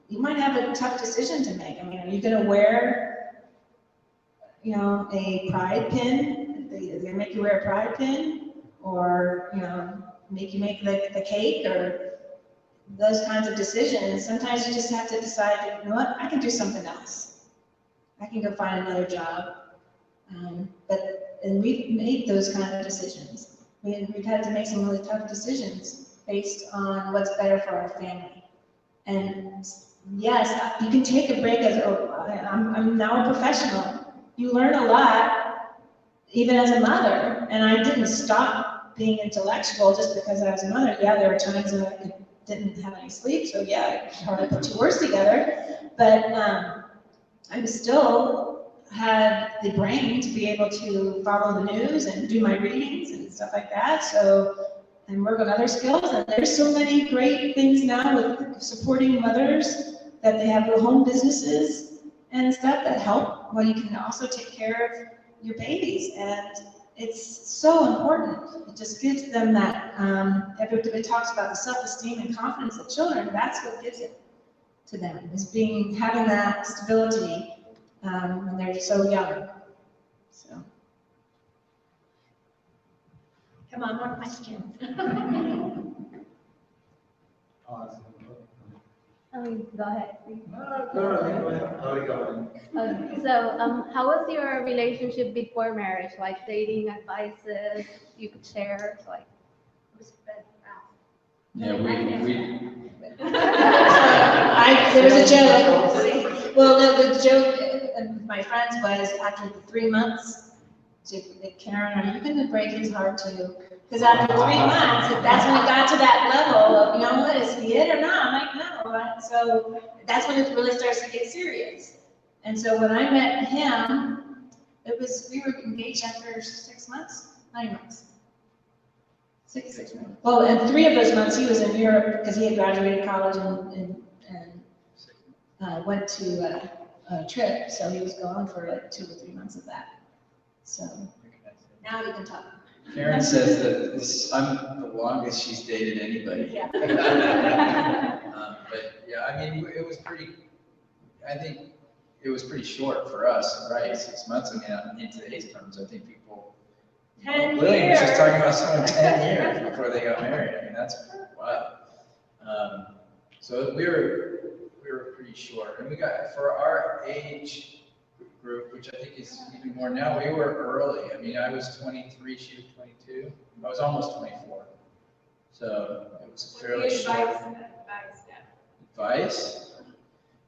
you might have a tough decision to make. Are you going to wear, a pride pin? They make you wear a pride pin, or make you make the cake, or those kinds of decisions. Sometimes you just have to decide, I can do something else. I can go find another job. And we've made those kind of decisions. We've had to make some really tough decisions based on what's better for our family. And yes, you can take a break I'm now a professional. You learn a lot, even as a mother. And I didn't stop being intellectual just because I was a mother. Yeah, there were times when I didn't have any sleep, so yeah, it's hard to put 2 words together. But I still had the brain to be able to follow the news and do my readings and stuff like that. So, and work on other skills. And there's so many great things now with supporting mothers that they have their home businesses and stuff that help. Well, you can also take care of your babies, and it's so important. It just gives them that. Everybody talks about the self-esteem and confidence of children. That's what gives it to them, is having that stability when they're so young. So. Come on, more questions. Go ahead. Go ahead. So, how was your relationship before marriage? Like dating advices you could share? Like, Yeah, we There was a joke. Well, no, the joke of my friends was after the 3 months, Karen, are you going to break his heart too? Because after 3 months, that's when it got to that level of, is he it or not? I'm like, no. So that's when it really starts to get serious. And so when I met him, we were engaged after 6 months, 9 months. 6 months. Well, and 3 of those months he was in Europe because he had graduated college and went to a trip. So he was gone for like 2 or 3 months of that. So now we can talk. Karen says that I'm the longest she's dated anybody. Yeah. But yeah, it was I think it was pretty short for us, right? 6 months. In today's terms, I think people. 10 William was just years. talking about someone 10 years before they got married. That's wild. So we were pretty short, and we got, for our age group, which I think is even more now, we were early. I was 23, she was 22. I was almost 24. So it was fairly short. Advice?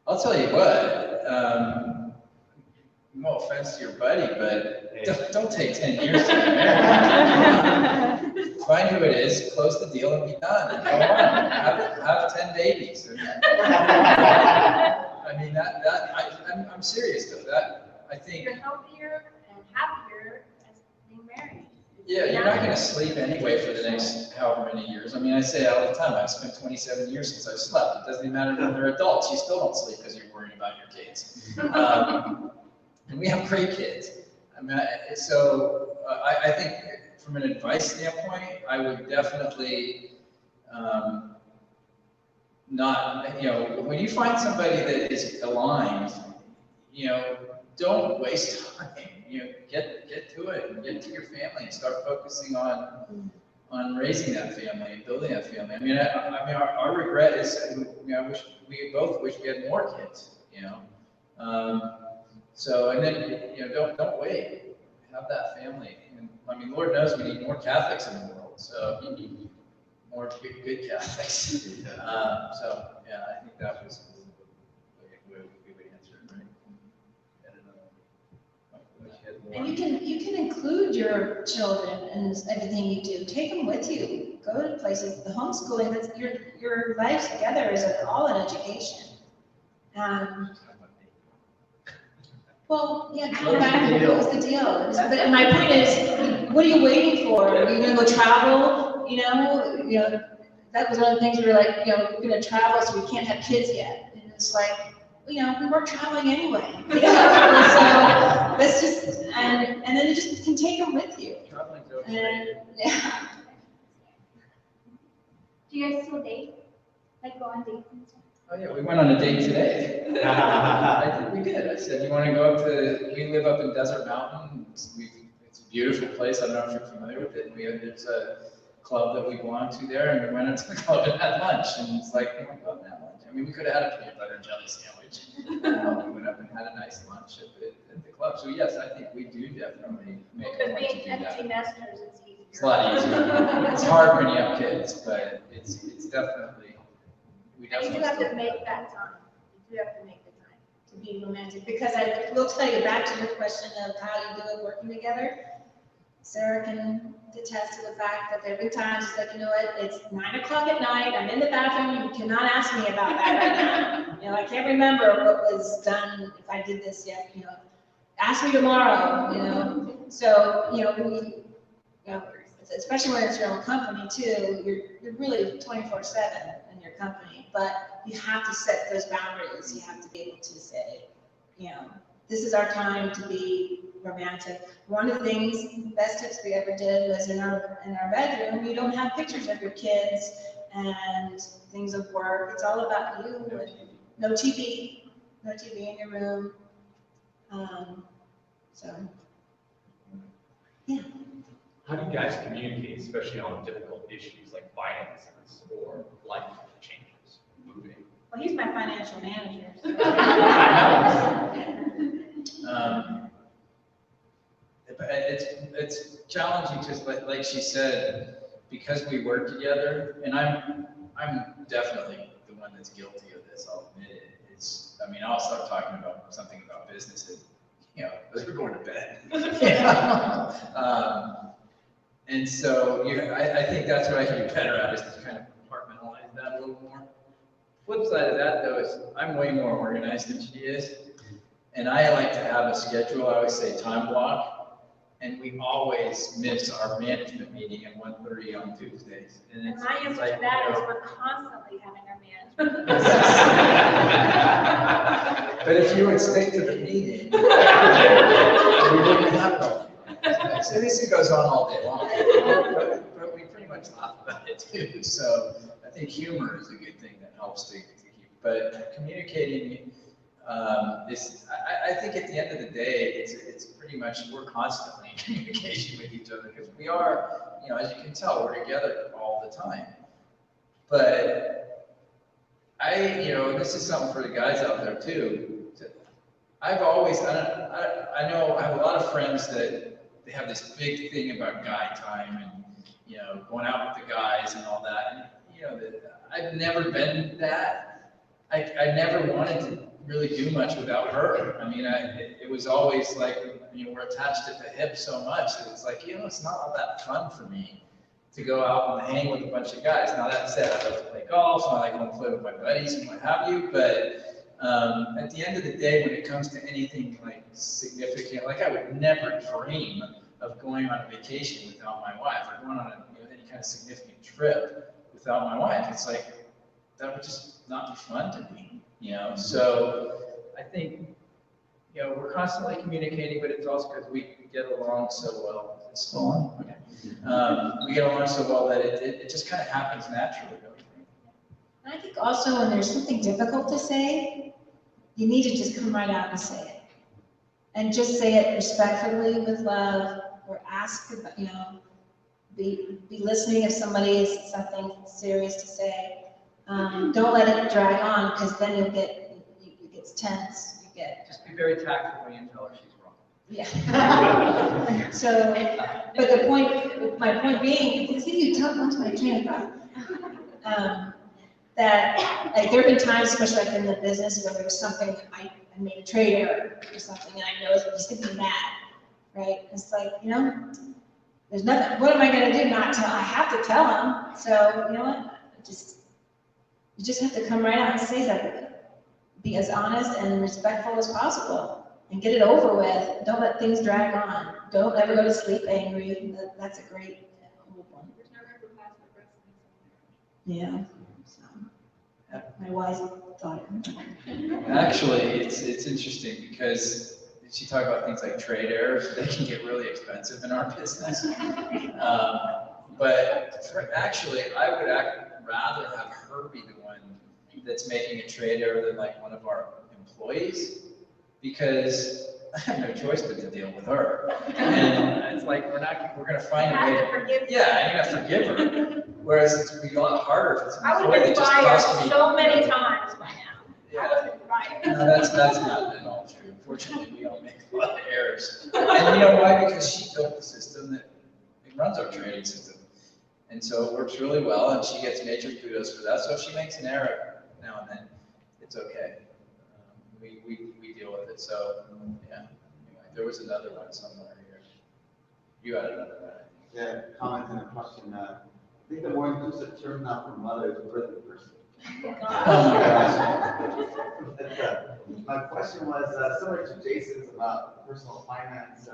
I'll tell you what, no offense to your buddy, but don't take 10 years to get married. Find who it is, close the deal, and be done. And go on. Have 10 babies. I mean, I'm serious though, I think, You're healthier and happier as being married. yeah, you're not gonna sleep anyway for the next however many years. I mean, I say it all the time, I've spent 27 years since I've slept. It doesn't even matter when they're adults, you still don't sleep because you're worrying about your kids. And we have great kids. I mean, I think from an advice standpoint, I would definitely, not, when you find somebody that is aligned, don't waste time. Get to it and get to your family and start focusing on raising that family and building that family. I mean, our regret is, we both wish we had more kids. So, and then, don't wait. Have that family. And, I mean, Lord knows we need more Catholics in the world. So, more good Catholics. So, yeah, I think that was we would answer it, right? And you can include your children in everything you do. Take them with you. Go to places. The homeschooling, that's your life together is all an education. Well, yeah, come back. What was the deal? But my point is, what are you waiting for? Are you gonna go travel? That was one of the things we were like, we're gonna travel, so we can't have kids yet. And it's like, we weren't traveling anyway. So let's just, and then you just can take them with you. Traveling's And, okay. yeah. Do you guys still date? Like go on dates and stuff? Oh, yeah, we went on a date today. I think we did. I said, you want to go up we live up in Desert Mountain. It's a beautiful place. I don't know if you're familiar with it. There's a club that we belong to there, and we went into the club and had lunch. And it's like, oh my God, that lunch. I mean, we could have had a peanut butter and jelly sandwich. We went up and had a nice lunch at the club. So yes, I think we do definitely make a Because point to being do empty that. nesters, it's easier. It's a lot easier. It's hard when you have kids, but it's definitely, we And you definitely. do have to still- make that time. You do have to make the time. To be romantic, because I will tell you, back to your question of how you do it working together, Sarah can attest to the fact that there have been times it's like, it's 9 o'clock at night, I'm in the bathroom, you cannot ask me about that right now. I can't remember what was done, if I did this yet, ask me tomorrow, So, especially when it's your own company too, you're really 24/7 in your company, but you have to set those boundaries. You have to be able to say, this is our time to be romantic. One of the things, best tips we ever did was in our bedroom, you don't have pictures of your kids and things of work. It's all about you. No TV in your room. So, yeah. How do you guys communicate, especially on difficult issues like finances or life changes, moving? Well, he's my financial manager. So. It's challenging because, like she said, because we work together, and I'm definitely the one that's guilty of this. I'll admit it. I'll start talking about something about business, and as we're going to bed. And so, I think that's what I can do better at is to kind of compartmentalize that a little more. Flip side of that, though, is I'm way more organized than she is. And I like to have a schedule. I always say time block. And we always miss our management meeting at 1:30 on Tuesdays. And And it's my answer like, to that is we're constantly having our management. But if you would stick to the meeting, we wouldn't have no. So this goes on all day long. But we pretty much laugh about it too. So I think humor is a good thing that helps to keep. But communicating I think at the end of the day, it's pretty much, we're constantly in communication with each other because we are, as you can tell, we're together all the time. But this is something for the guys out there too. I've always, I know I have a lot of friends that they have this big thing about guy time and, going out with the guys and all that. And, I've never been that. I never wanted to really do much without her. It was always like, we're attached at the hip so much that it's like, it's not all that fun for me to go out and hang with a bunch of guys. Now that said, I like to play golf, and I like to play with my buddies and what have you, but At the end of the day, when it comes to anything like significant, like I would never dream of going on a vacation without my wife, or going on any kind of significant trip without my wife. It's like, that would just not be fun to me, So I think, we're constantly communicating, but it's also because we get along so well. It's still on, okay. We get along so well that it just kind of happens naturally, don't you think? And I think also when there's something difficult to say, you need to just come right out and say it. And just say it respectfully with love, or ask, be listening if somebody has something serious to say. Don't let it drag on, because then it gets tense. Just be very tactful when you tell her she's wrong. Yeah. So, but my point being, because you tell onto my train of thought, that like there have been times, especially like in the business, where there was something I made a trade error or something, and I know he's gonna be mad, right? It's like, there's nothing. What am I gonna do? Not tell? I have to tell him. So you know what? You just have to come right out and say that. Be as honest and respectful as possible, and get it over with. Don't let things drag on. Don't ever go to sleep angry. That's a great one. Yeah. So, my wise thought. Actually, it's interesting because she talked about things like trade errors. They can get really expensive in our business. But actually, I would rather have her be the one that's making a trade error than like one of our employees, because I have no choice but to deal with her. And it's like, we're going to find a way to forgive her. Yeah, you got to forgive her. Whereas it's be a lot harder if it's an employee that just cost me. So many times by now. Yeah. No, that's not at all true. Unfortunately, we all make a lot of errors. And you know why? Because she built the system that runs our trading system. And so it works really well, and she gets major kudos for that. So if she makes an error now and then, it's okay. We deal with it. So yeah. Anyway, there was another one somewhere here. You had another one. Yeah, comment and a question. I think the more inclusive term now for mother is birthday person. Oh my gosh. My question was similar to Jason's about personal finance.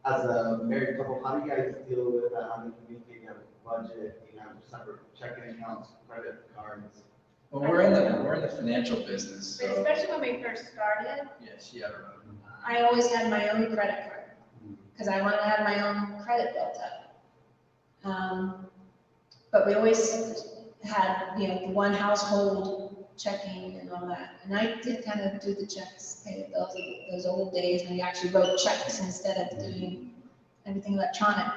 As a married couple, how do you guys deal with that? How do you communicate? You have a budget, you have separate checking accounts, credit cards. Well, we're in the financial business, But so especially when we first started, yeah, she had her own. I always had my own credit card, because I wanted to have my own credit built up. But we always had, the one household checking and all that. And I did kind of do the checks, pay the bills, those old days when you actually wrote checks instead of doing everything electronic.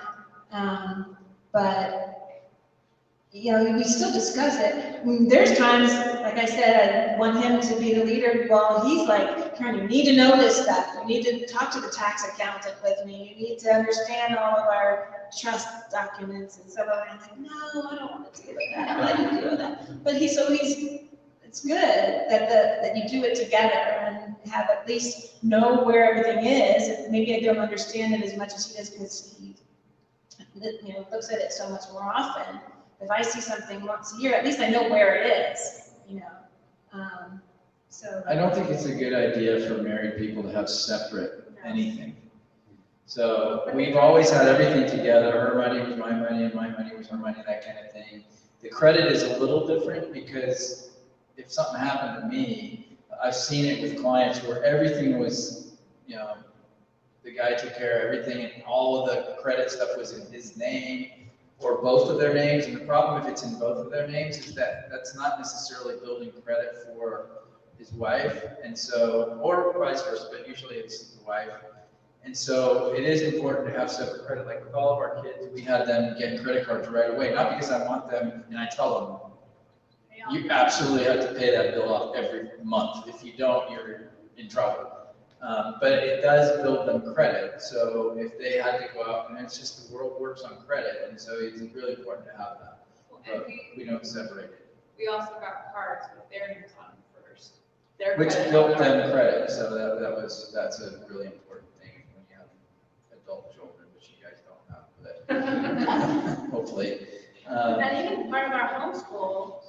But we still discuss it. I mean, there's times, like I said, I want him to be the leader. Well, he's like, Karen, you need to know this stuff. You need to talk to the tax accountant with me. You need to understand all of our trust documents and stuff. I'm like, no, I don't want to deal with that. I let you deal with that. But it's good that you do it together and have at least know where everything is. Maybe I don't understand it as much as he does, because he looks at it so much more often. If I see something once a year, at least I know where it is, So I don't think it's a good idea for married people to have separate anything. So we've always had everything together. Her money was my money, and my money was her money, that kind of thing. The credit is a little different, because if something happened to me, I've seen it with clients where everything was, the guy took care of everything, and all of the credit stuff was in his name, or both of their names. And the problem if it's in both of their names is that that's not necessarily building credit for his wife, and so, or vice versa, but usually it's the wife. And so it is important to have separate credit. Like with all of our kids, we had them get credit cards right away, not because I want them, and I tell them, you absolutely have to pay that bill off every month. If you don't, you're in trouble. But it does build them credit. So if they had to go out, and it's just the world works on credit, and so it's really important to have that. But we don't separate it. We also got cards with their names on them first. Which built them credit. So that's a really important thing when you have adult children, which you guys don't have, but hopefully. and even part of our homeschool,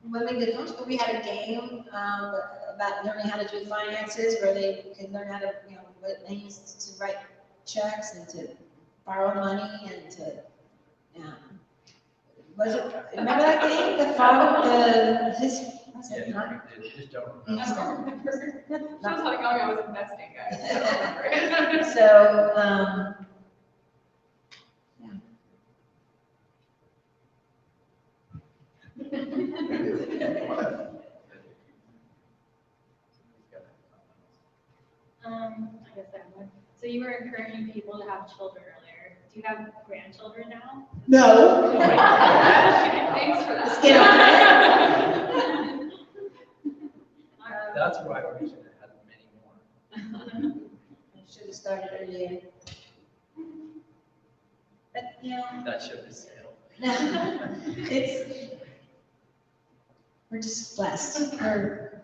when we did homeschool, we had a game about learning how to do finances, where they could learn how to, what it means to write checks and to borrow money and to, was it, remember that game? The father, what's it, not? Just don't. I don't remember. She was telling me I was investing, guys. I don't remember. So, I guess that one. So you were encouraging people to have children earlier. Do you have grandchildren now? no. Thanks for Let's that. get on it. That's why we should have had many more. I should have started earlier. But, That ship has sailed. no, we're just blessed,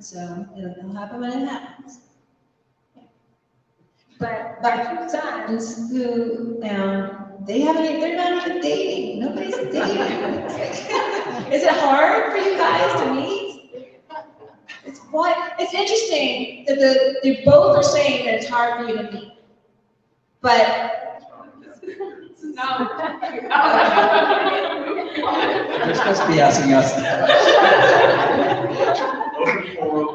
so it'll happen when it happens. But my two sons, who, they're not even dating, nobody's dating. Is it hard for you guys to meet? It's interesting that they both are saying that it's hard for you to meet. But No. You're supposed to be asking us that. Open forum.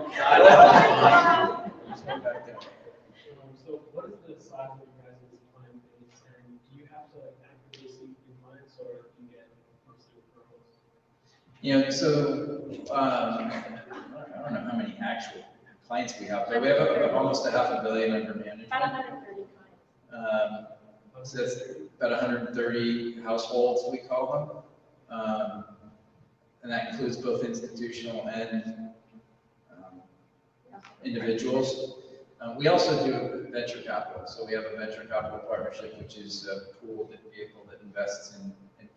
So what is the size of your guys' client base, and do you have to actively seek new clients, or do you get mostly referrals? So, I don't know how many actual clients we have, but we have almost $500 million under management. About 130 clients. So that's about 130 households, we call them. And that includes both institutional and individuals. We also do venture capital. So we have a venture capital partnership, which is a pooled vehicle that invests in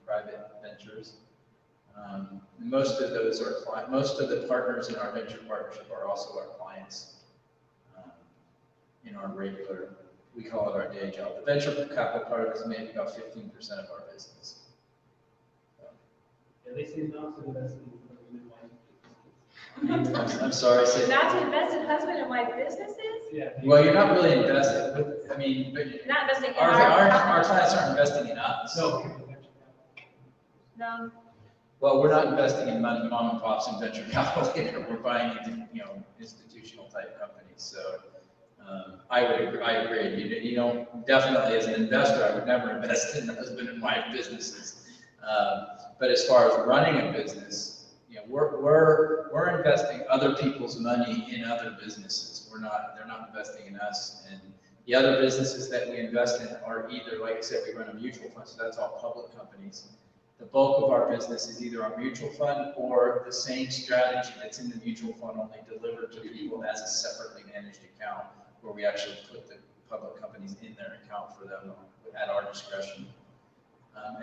private ventures. Most of those are most of the partners in our venture partnership are also our clients in our regular, we call it our day job. The venture capital part of it is maybe about 15% of our business. Yeah, they seem not to invest in I'm sorry. Not to invest in husband and wife businesses? Yeah. Well, you're not really investing. But You're not investing in our clients aren't investing in us. No. No. Well, we're not investing in mom and pops and venture capital either. We're buying into, institutional type companies. So I agree. Definitely as an investor, I would never invest in husband and wife businesses. But as far as running a business, we're investing other people's money in other businesses. They're not investing in us. And the other businesses that we invest in are either, like I said, we run a mutual fund, so that's all public companies. The bulk of our business is either our mutual fund or the same strategy that's in the mutual fund, only delivered to people as a separately managed account, where we actually put the public companies in their account for them at our discretion.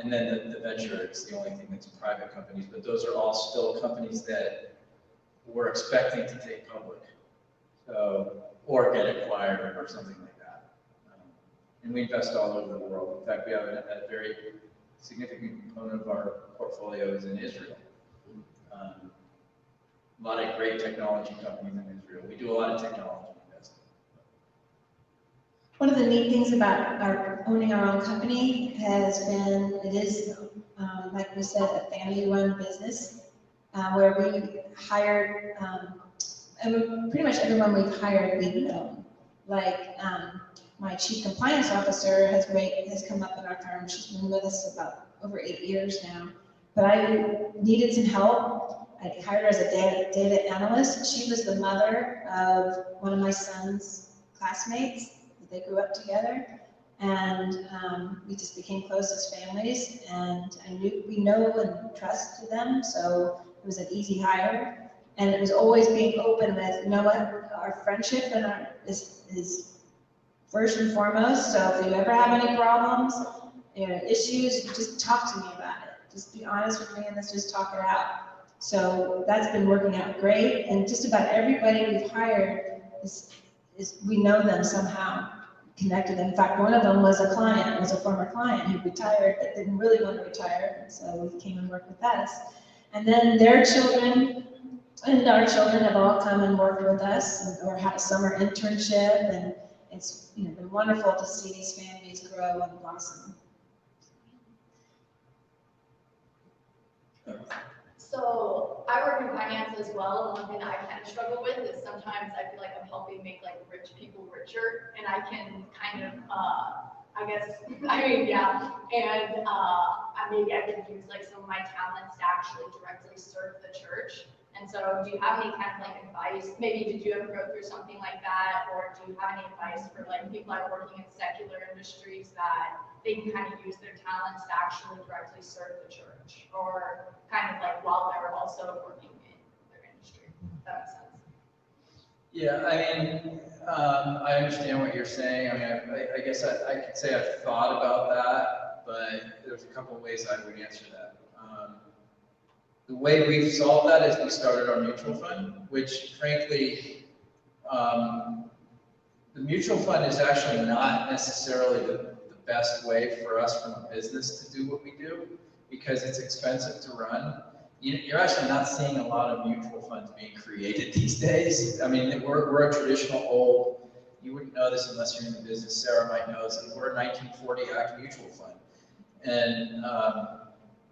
And then the venture is the only thing that's private companies, but those are all still companies that we're expecting to take public, or get acquired or something like that. And we invest all over the world. In fact, we have a very significant component of our portfolio is in Israel. A lot of great technology companies in Israel. We do a lot of technology investing. one of the neat things about owning our own company has been, like we said, a family-run business, where we hired, and pretty much everyone we've hired, we've known. Like, my chief compliance officer has come up in our firm. She's been with us about over 8 years now. But I needed some help. I hired her as a data analyst. She was the mother of one of my son's classmates. They grew up together, and we just became close as families. And we know and trust them, so it was an easy hire. And it was always being open with, what, our friendship and is first and foremost. So if you ever have any problems, issues, just talk to me about it. Just be honest with me and let's just talk it out. So that's been working out great. And just about everybody we've hired we know them somehow, connected. In fact, one of them was a former client who retired but didn't really want to retire. So he came and worked with us. And then their children And our children have all come and worked with us or had a summer internship, and it's, been wonderful to see these families grow and blossom. So I work in finance as well, and one thing I kind of struggle with is sometimes I feel like I'm helping make like rich people richer, and I can kind of, I guess, yeah, and maybe I could use like some of my talents to actually directly serve the church. And so do you have any kind of like advice? Maybe did you ever go through something like that? Or do you have any advice for like people that are working in secular industries that they can kind of use their talents to actually directly serve the church? Or kind of like while they're also working in their industry? If that makes sense. Yeah, I mean, I understand what you're saying. I mean, I guess I could say I've thought about that, but there's a couple of ways I would answer that. The way we've solved that is we started our mutual fund, which frankly, the mutual fund is actually not necessarily the best way for us from a business to do what we do, because it's expensive to run. You're actually not seeing a lot of mutual funds being created these days. I mean, we're a traditional old, you wouldn't know this unless you're in the business, Sarah might know this, we're a 1940 Act mutual fund. And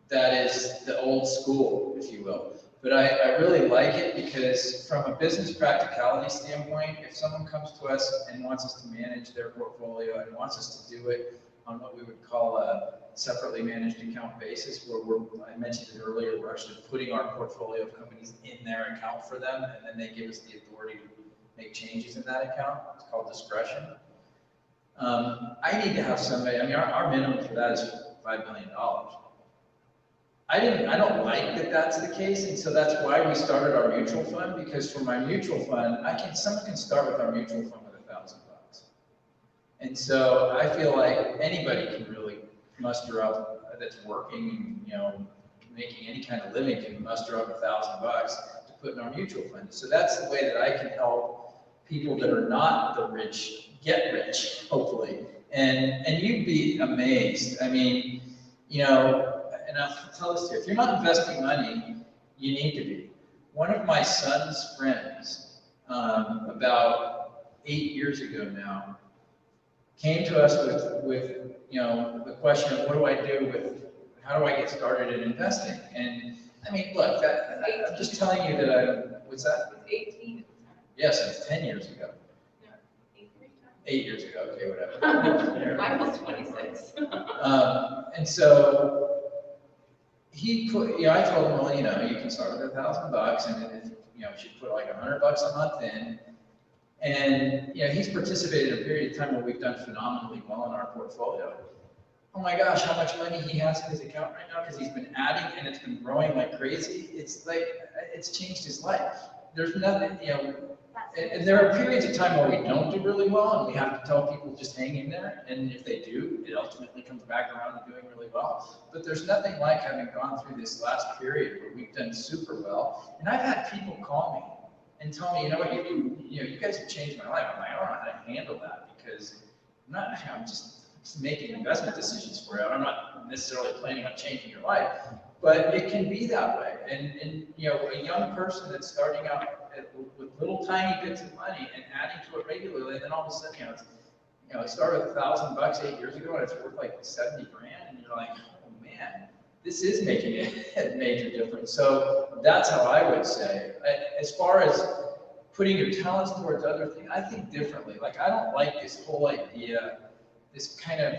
that is the old school, if you will. But I really like it because from a business practicality standpoint, if someone comes to us and wants us to manage their portfolio and wants us to do it on what we would call a separately managed account basis, where I mentioned it earlier, we're actually putting our portfolio of companies in their account for them, and then they give us the authority to make changes in that account. It's called discretion. I need to have somebody, I mean, our minimum for that is $5 million. I don't like that that's the case, and so that's why we started our mutual fund, because for my mutual fund, someone can start with our mutual fund with $1,000. And so I feel like anybody can really muster up, that's working, making any kind of living, can muster up $1,000 to put in our mutual fund. So that's the way that I can help people that are not the rich get rich, hopefully. And you'd be amazed. I mean, and I'll tell this to you, if you're not investing money, you need to be. One of my son's friends, about 8 years ago now, came to us with the question of what do I do with, how do I get started in investing? And I mean, look, I'm just telling you that what's that? 18. Yes, it's 10 years ago. No, 8 years ago, okay, whatever. I was 26. And so he put, I told him, well, you can start with $1,000, and then, you should put like $100 a month in. And, he's participated in a period of time where we've done phenomenally well in our portfolio. Oh my gosh, how much money he has in his account right now, because he's been adding and it's been growing like crazy. It's like, it's changed his life. There's nothing, and there are periods of time where we don't do really well, and we have to tell people just hang in there. And if they do, it ultimately comes back around to doing really well. But there's nothing like having gone through this last period where we've done super well. And I've had people call me and tell me, you guys have changed my life. I'm like, I don't know how to handle that, because I'm just making investment decisions for you. I'm not necessarily planning on changing your life, but it can be that way. And a young person that's starting out with little tiny bits of money and adding to it regularly, and then all of a sudden, it started with $1,000 8 years ago, and it's worth like 70 grand, and you're like, oh man, this is making a major difference. So that's how I would say. As far as putting your talents towards other things, I think differently. Like, I don't like this whole idea, this kind of,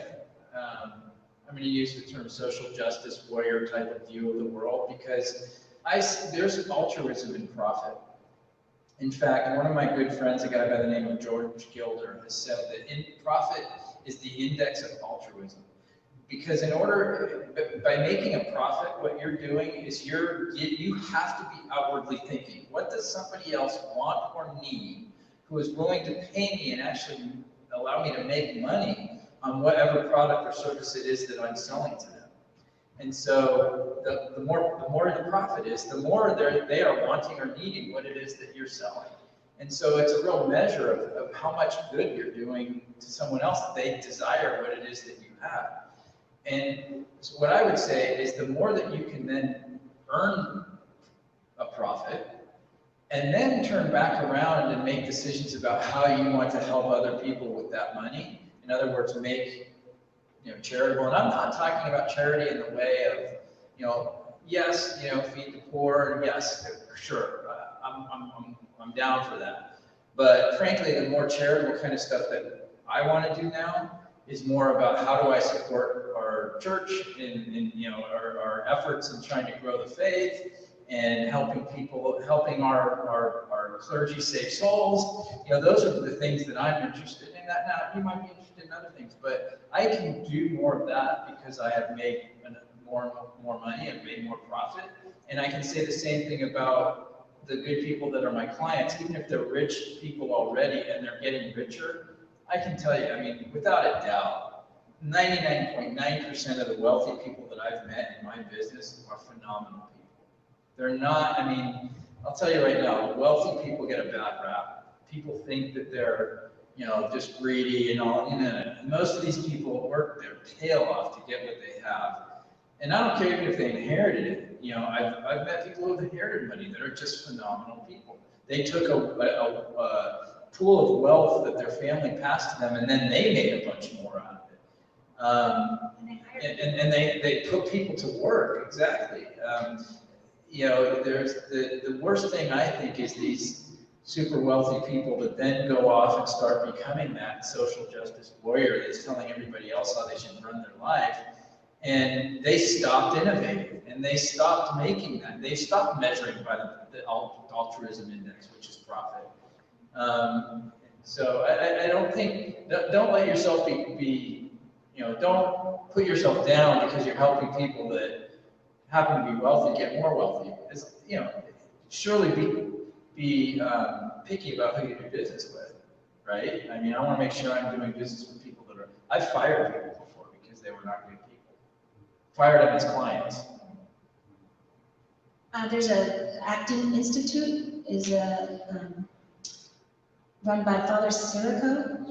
I'm going to use the term social justice warrior type of view of the world, because there's altruism in profit. In fact, one of my good friends, a guy by the name of George Gilder, has said that profit is the index of altruism. Because by making a profit, what you're doing is you have to be outwardly thinking. What does somebody else want or need who is willing to pay me and actually allow me to make money on whatever product or service it is that I'm selling to them? And so the more the profit is, the more they are wanting or needing what it is that you're selling. And so it's a real measure of how much good you're doing to someone else, that they desire what it is that you have. And so what I would say is the more that you can then earn a profit, and then turn back around and make decisions about how you want to help other people with that money. In other words, make, charitable. And I'm not talking about charity in the way of, yes, feed the poor, and yes, sure, I'm down for that. But frankly, the more charitable kind of stuff that I want to do now is more about how do I support our church in our efforts in trying to grow the faith and helping people, helping our clergy save souls. Those are the things that I'm interested in. That now you might be interested in other things, but I can do more of that because I have made more money and made more profit. And I can say the same thing about the good people that are my clients, even if they're rich people already and they're getting richer. I can tell you, without a doubt, 99.9% of the wealthy people that I've met in my business are phenomenal people. They're not, I'll tell you right now, wealthy people get a bad rap. People think that they're, just greedy and all, most of these people work their tail off to get what they have. And I don't care even if they inherited it. I've met people who have inherited money that are just phenomenal people. They took a pool of wealth that their family passed to them, and then they made a bunch more out of it. And they put people to work, exactly. There's the worst thing I think is these super wealthy people that then go off and start becoming that social justice warrior that's telling everybody else how they should run their life. And they stopped innovating, and they stopped making that. They stopped measuring by the altruism index, which is profit. So I don't think, don't let yourself don't put yourself down because you're helping people that happen to be wealthy get more wealthy. It's, surely be picky about who you do business with, right? I want to make sure I'm doing business with people that are, I've fired people before because they were not good people. Fired them as clients. There's an acting institute, is run by Father Sirico,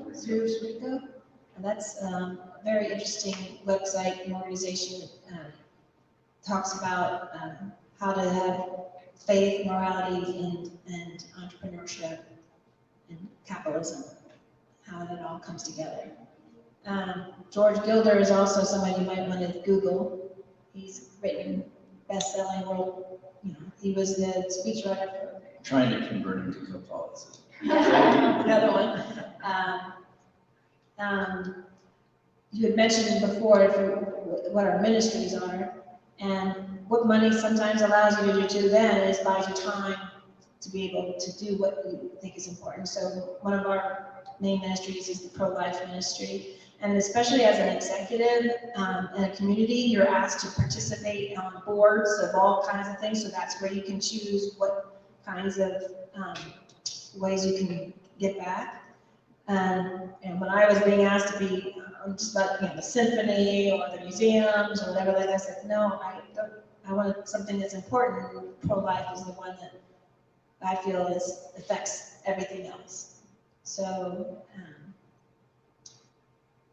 and that's a very interesting website and organization that talks about how to have faith, morality, and entrepreneurship and capitalism, how that all comes together. George Gilder is also somebody you might want to Google. He's written best-selling world, he was the speechwriter for... Trying to convert him to Catholicism. Another one. You had mentioned before what our ministries are, and what money sometimes allows you to do then is buys you time to be able to do what you think is important. So one of our main ministries is the pro-life ministry. And especially as an executive in a community, you're asked to participate on boards of all kinds of things. So that's where you can choose what kinds of ways you can give back. And when I was being asked to be just about the symphony or the museums or whatever, I said, no, I want something that's important. Pro-life is the one that I feel affects everything else. So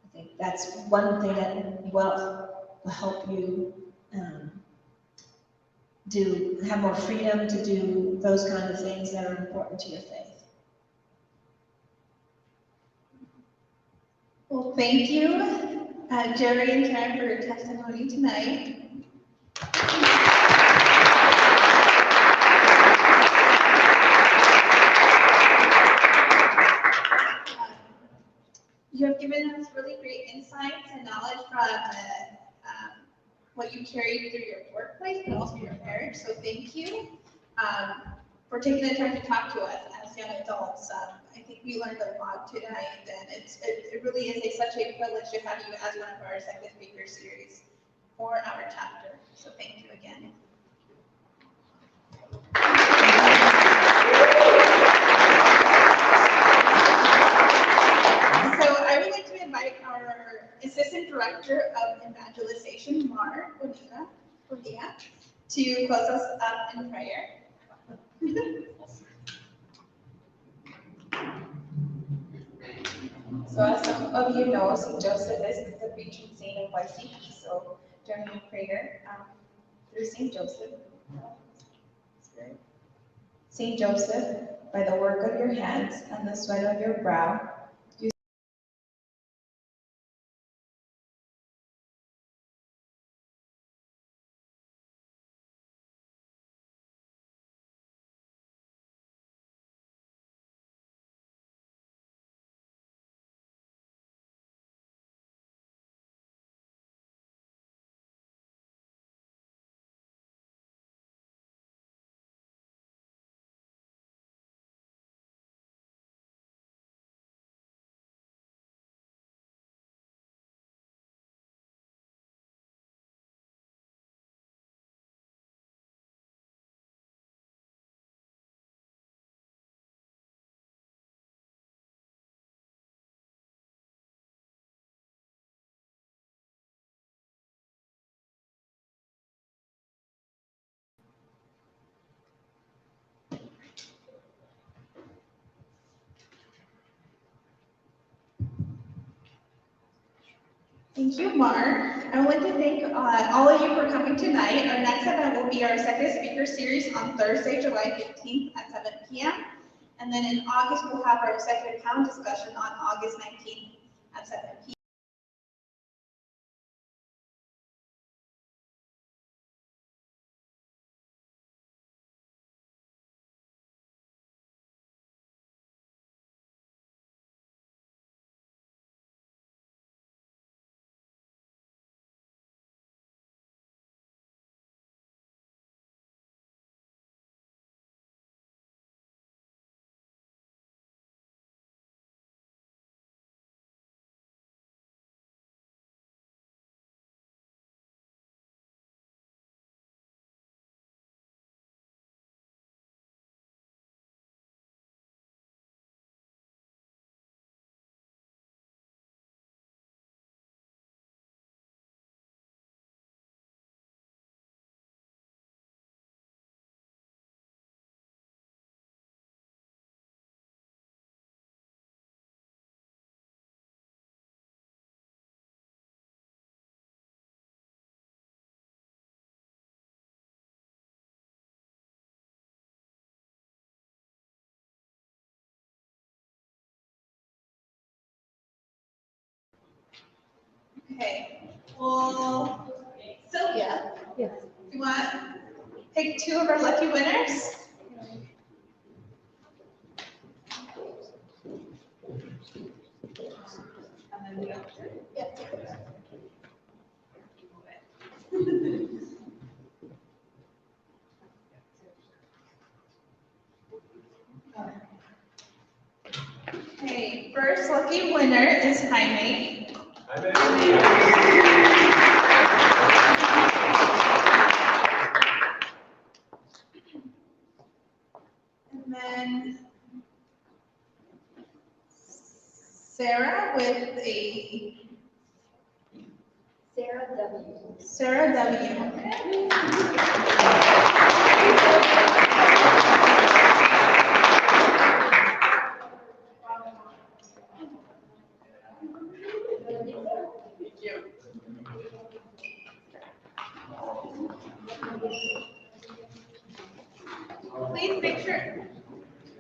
I think that's one thing that wealth will help you have more freedom to do those kind of things that are important to your faith. Well, thank you, Gerry and Karen, for your testimony tonight. You have given us really great insights and knowledge from what you carried through your workplace, but also your marriage. So thank you for taking the time to talk to us as young adults. I think we learned a lot tonight, and it really is such a privilege to have you as one of our second speaker series for our chapter. So thank you again. So I would like to invite our Assistant Director of Evangelization, Mar Bonilla, to close us up in prayer. So as some of you know, St. Joseph is the patron saint of YCP. So during the prayer through St. Joseph, Saint Joseph, by the work of your hands and the sweat of your brow, Thank you, Mark. I want to thank all of you for coming tonight. Our next event will be our second speaker series on Thursday, July 15th at 7 p.m. And then in August, we'll have our executive panel discussion on August 19th at 7 p.m. Okay, well, Sylvia, Yes. you want to pick two of our lucky winners? And then we got Okay, first lucky winner is Jaime. And then Sarah with a Sarah W. Sarah W.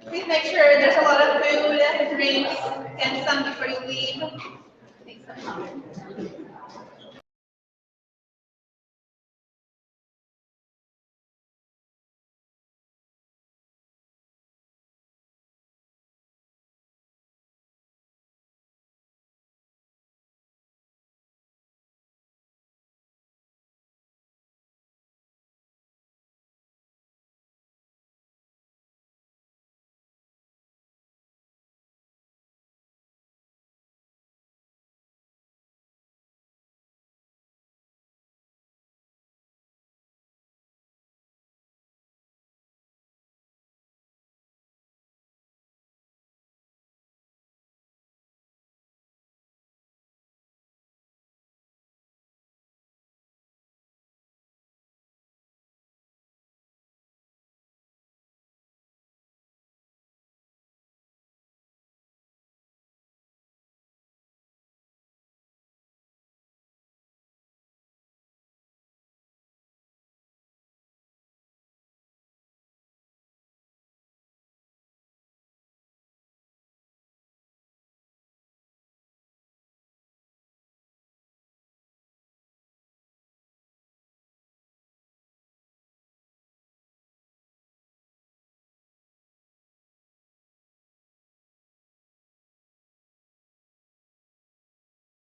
Please make sure there's a lot of food, drinks, and some before you leave. Thanks so much.